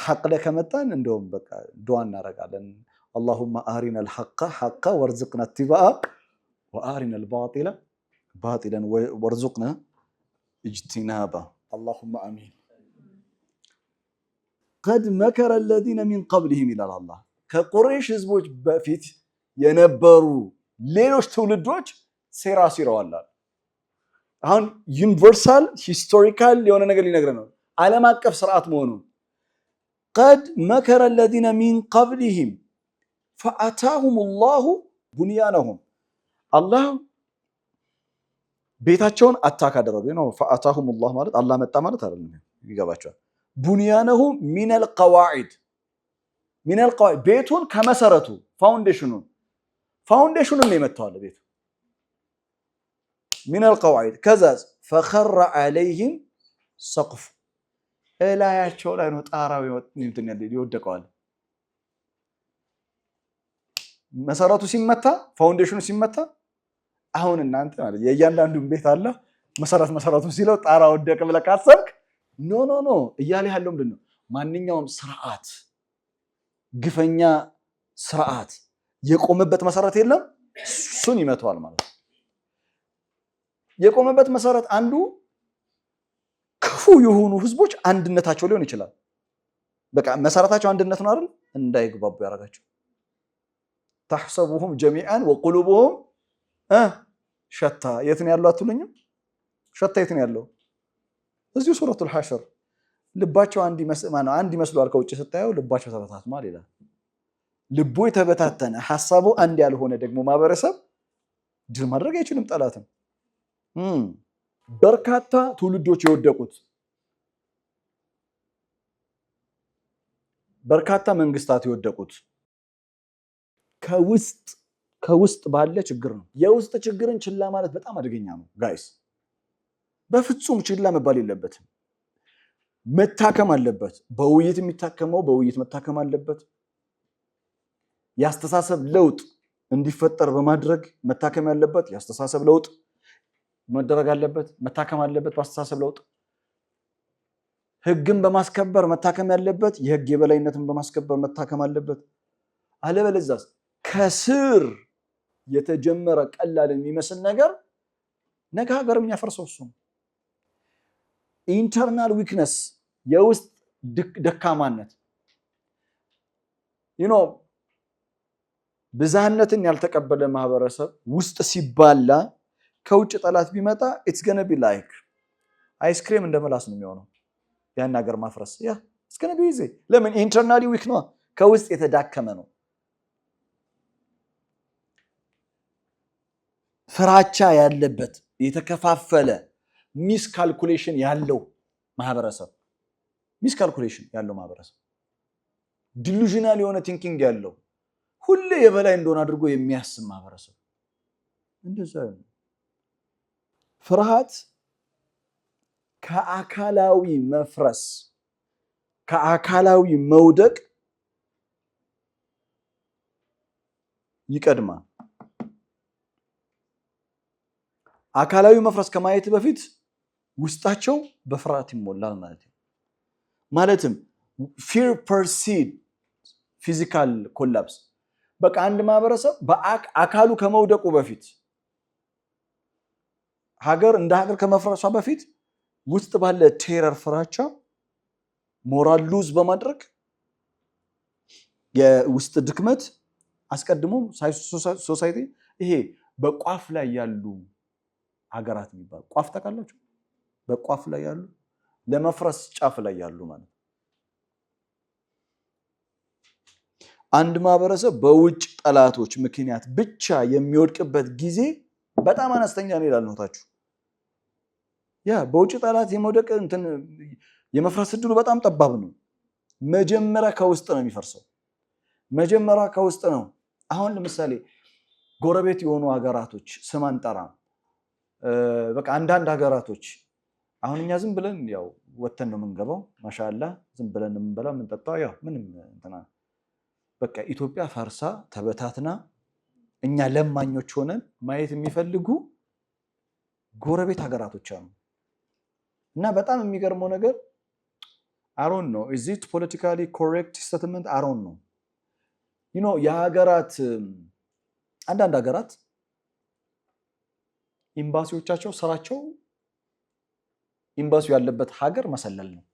ሐቅ ላይ ከመጣን እንደውም በቃ ዱዓ እናረጋለን اللهم أرنا الحق حقا وارزقنا اتباعه وأرنا الباطل باطلا وارزقنا اجتنابه اللهم آمين قد مكر الذين من قبلهم إلى الله ከቁረይሽ ህዝቦች በፊት የነበሩ ሌሎች ትውልዶች ሴራ ሲራዋል አሁን ዩኒቨርሳል ሂስቶሪካል የሆነ ነገር ሊነግረን ነው ዓለም አቀፍ ስርዓት መሆኑ قد مكر الذين من قبلهم فأتاهم الله بنيانهم الله ቤታቸውን አታክ አደረገ ነው فأتاهم الله ማለት አላህ መጣ ማለት አይደለም ይገባቸዋል بنيانهم من القواعد ቤቱን ከመሰረቱ ፋውንዴሽኑን ነው የመታው ቤቱ من القواعد كذا فخر عليهم سقف እላያቸው ላይ ነው ጣራው ይወደቀዋል መሰረቱ ሲመታ ፋውንዴሽኑ ሲመታ አሁን እናንተ ማለት የእያንዳንዱን ቤት አለ መሰረቱ ሲለው ጣራ ወደቀ ብለህ ካሰብክ ኖ እያለ ያለው ምንድነው ማንኛውም ስርዓት ግፈኛ ስርዓት የቆመበት መሰረት የለም እሱን ይመታዋል ማለት የቆመበት መሰረት አንዱ ክፉ የሆኑ ህዝቦች አንድነታቸው ሊሆን ይችላል በቃ መሰረታቸው አንድነት ነው አይደል እንዳይግባቡ ያረጋቸው تحسبهم جميعا وقلوبهم شتى የት ነው ያለው አትሉኝም ሸታ የት ነው ያለው እዚሁ ሱረቱል ሐሽር ልባቸው አንድ ይመስላል ከውጭ ስታየው ልባቸው ተበታትኗል ይላል ልቦ የተበታተነ ሐሳቡ አንድ ያልሆነ ደግሞ ማህበረሰብ ድል ማድረግ አይችልም ጠላትን። በርካታ ትውልዶች የወደቁት በርካታ መንግስታት የወደቁት ከውስጥ ባለ ችግር ነው። የውስጥ ችግርን ችላ ማለት በጣም አደገኛ ነው ጋይስ። በፍጹም ችላ መባል የለበትም። መታከም አለበት። በውይይት የሚታከመው በውይይት መታከም አለበት። የአስተሳሰብ ለውጥ እንዲፈጠር በማድረግ መታከም ያለበት የአስተሳሰብ ለውጥ መደረግ አለበት፣ መታከም አለበት በአስተሳሰብ ለውጥ። ህግን በማስከበር መታከም ያለበት የህግ የበላይነትን በማስከበር መታከም አለበት። አለበለዚያ ከስር የተጀመረ ቀላል የሚመስል ነገር ነገ ሀገር የሚያፈርሰው እሱ ነው። ኢንተርናል ዊክነስ የውስጥ ደካማነት ብዝሃነትን ያልተቀበለ ማህበረሰብ ውስጥ ሲባላ ከውጭ ጠላት ቢመጣ ኢትስ ገነ ቢ ላይክ አይስክሬም እንደመላስ ነው የሚሆነው። ያን ሀገር ማፍረስ ኢትስ ገነ ቢ ኢዚ። ለምን? ኢንተርናሊ ዊክ ነው፣ ከውስጥ የተዳከመ ነው። ፍራቻ ያለበት የተከፋፈለ ሚስ ካልኩሌሽን ያለው ማህበረሰብ ዲሉዥናል የሆነ ቲንኪንግ ያለው ሁሌ የበላይ እንደሆነ አድርጎ የሚያስብ ማህበረሰብ እንደዛ ነው። ፍርሃት ከአካላዊ መፍረስ ከአካላዊ መውደቅ ይቀድማል። አካላዊ መፍረስ ከማየት በፊት ውስጣቸው በፍርሃት ይሞላል ማለት ነው። ማለትም ፊር ፐርሲድ ፊዚካል ኮላፕስ። በቃ አንድ ማህበረሰብ በአካሉ ከመውደቁ በፊት ሀገር እንደ ሀገር ከመፍረሷ በፊት ውስጥ ባለ ቴረር ፍራቻ ሞራል ሉዝ በማድረግ የውስጥ ድክመት አስቀድሞ ሶሳይቲ ይሄ በቋፍ ላይ ያሉ ሀገራት የሚባሉ ቋፍ ታውቃላችሁ? በቋፍ ላይ ያሉ ለመፍረስ ጫፍ ላይ ያሉ ማለት አንድ ማህበረሰብ በውጭ ጠላቶች ምክንያት ብቻ የሚወድቅበት ጊዜ በጣም አነስተኛ ነው ይላል ኖታችሁ። በውጭ ጠላት የመውደቅ የመፍረስ እድሉ በጣም ጠባብ ነው። መጀመሪያ ከውስጥ ነው የሚፈርሰው። መጀመሪያ ከውስጥ ነው። አሁን ለምሳሌ ጎረቤት የሆኑ ሀገራቶች ስም አንጠራም። በቃ አንዳንድ ሀገራቶች አሁን እኛ ዝም ብለን ያው ወተን ነው የምንገባው። ማሻአላ ዝም ብለን የምንበላው የምንጠጣው ያው ምንም እንትና በቃ ኢትዮጵያ ፈርሳ ተበታትና እኛ ለማኞች ሆነን ማየት የሚፈልጉ ጎረቤት ሀገራቶች አሉ። እና በጣም የሚገርመው ነገር አሮን ነው is it politically correct statement አሮን ነው የሀገራት አንዳንድ ሀገራት ኤምባሲዎቻቸው ስራቸው ኤምባሲው ያለበት ሀገር መሰለል ነው።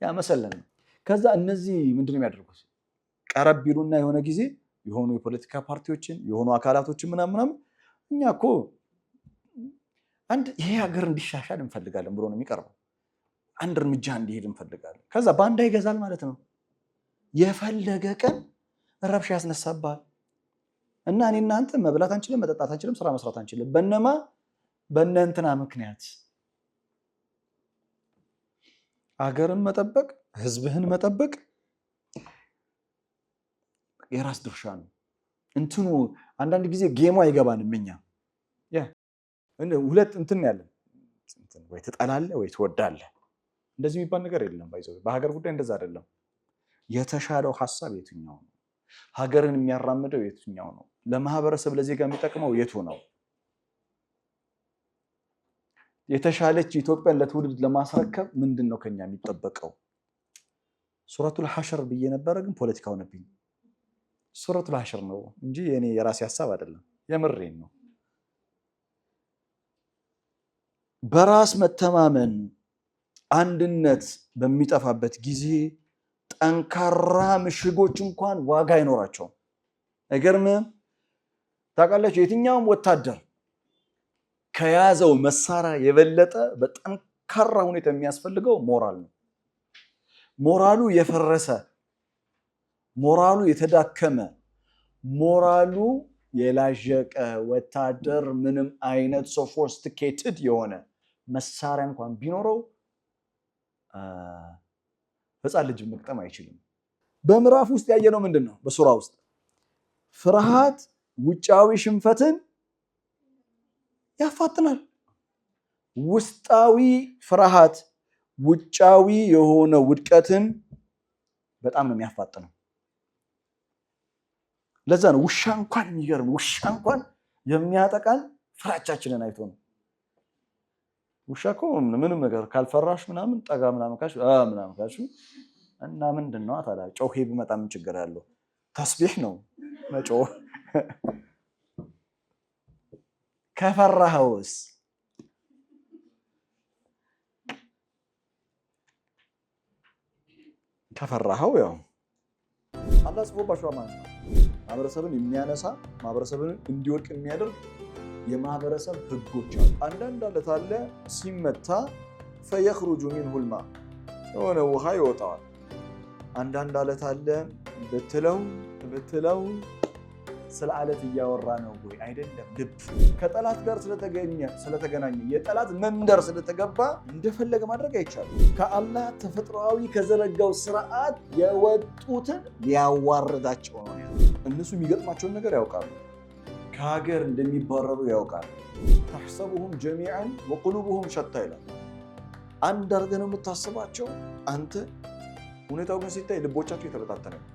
መሰለል ነው። ከዛ እነዚህ ምንድነው የሚያደርጉት? ቀረብ ቢሉና የሆነ ጊዜ የሆኑ የፖለቲካ ፓርቲዎችን የሆኑ አካላቶችን ምናምን እኛ እኮ ይሄ ሀገር እንዲሻሻል እንፈልጋለን ብሎ ነው የሚቀርበው። አንድ እርምጃ እንዲሄድ እንፈልጋለን። ከዛ ባንዳ ይገዛል ማለት ነው። የፈለገ ቀን ረብሻ ያስነሳባል። እና እኔ እናንተ መብላት አንችልም፣ መጠጣት አንችልም፣ ስራ መስራት አንችልም። በእነንትና ምክንያት ሀገርን መጠበቅ ህዝብህን መጠበቅ የራስ ድርሻ ነው። አንዳንድ ጊዜ ጌሙ አይገባንም። እኛ ሁለት ያለን ወይ ትጠላለህ ወይ ትወዳለህ። እንደዚህ የሚባል ነገር የለም። በሀገር ጉዳይ እንደዛ አይደለም። የተሻለው ሀሳብ የትኛው ነው? ሀገርን የሚያራምደው የትኛው ነው? ለማህበረሰብ ለዜጋ የሚጠቅመው የቱ ነው? የተሻለች ኢትዮጵያን ለትውልድ ለማስረከብ ምንድን ነው ከኛ የሚጠበቀው? ሱረቱል ሐሽር ብዬ ነበረ፣ ግን ፖለቲካ ሆነብኝ። ሱረቱል ሐሽር ነው እንጂ የኔ የራሴ ሀሳብ አይደለም። የምሬን ነው። በራስ መተማመን አንድነት በሚጠፋበት ጊዜ ጠንካራ ምሽጎች እንኳን ዋጋ አይኖራቸውም። አይገርምም? ታውቃላችሁ፣ የትኛውም ወታደር ከያዘው መሳሪያ የበለጠ በጠንካራ ሁኔታ የሚያስፈልገው ሞራል ነው። ሞራሉ የፈረሰ ሞራሉ የተዳከመ ሞራሉ የላዠቀ ወታደር ምንም አይነት ሶፊስቲኬትድ የሆነ መሳሪያ እንኳን ቢኖረው ህፃን ልጅ መቅጠም አይችልም። በምዕራፍ ውስጥ ያየነው ምንድነው? በሱራ ውስጥ ፍርሃት ውጫዊ ሽንፈትን ያፋጥናል። ውስጣዊ ፍርሃት ውጫዊ የሆነ ውድቀትን በጣም ነው የሚያፋጥነው። ለዛ ነው ውሻ እንኳን የሚገርም ውሻ እንኳን የሚያጠቃን ፍራቻችንን አይቶ ነው። ውሻ እኮ ምንም ነገር ካልፈራሽ ምናምን ጠጋ ምናምን ካሽ እና ምንድነው ታዲያ ጮሄ ቢመጣ ምን ችግር አለው? ተስቢህ ነው መጮህ። ከፈራኸውስ ከፈራኸው ያው አላህ ጽፎባችኋል ማለት ነው። ማህበረሰብን የሚያነሳ ማህበረሰብን እንዲወድቅ የሚያደርግ የማህበረሰብ ህጎች አሉ። አንዳንድ አለት አለ ሲመታ ፈየኽሩጁ ሚንሁል ማ የሆነ ውሃ ይወጣዋል። አንዳንድ አለት አለ ብትለው ስለ አለት እያወራ ነው ወይ አይደለም። ልብ ከጠላት ጋር ስለተገናኘ የጠላት መንደር ስለተገባ እንደፈለገ ማድረግ አይቻልም። ከአላህ ተፈጥሯዊ ከዘረጋው ስርዓት የወጡትን ሊያዋርዳቸው ነው። እነሱ የሚገጥማቸውን ነገር ያውቃሉ። ከሀገር እንደሚባረሩ ያውቃሉ። ተሕሰቡሁም ጀሚዓን ወቁሉቡሁም ሸታ ይላል። አንድ አድርገህ ነው የምታስባቸው አንተ፣ ሁኔታው ግን ሲታይ ልቦቻቸው የተበታተነ ነው።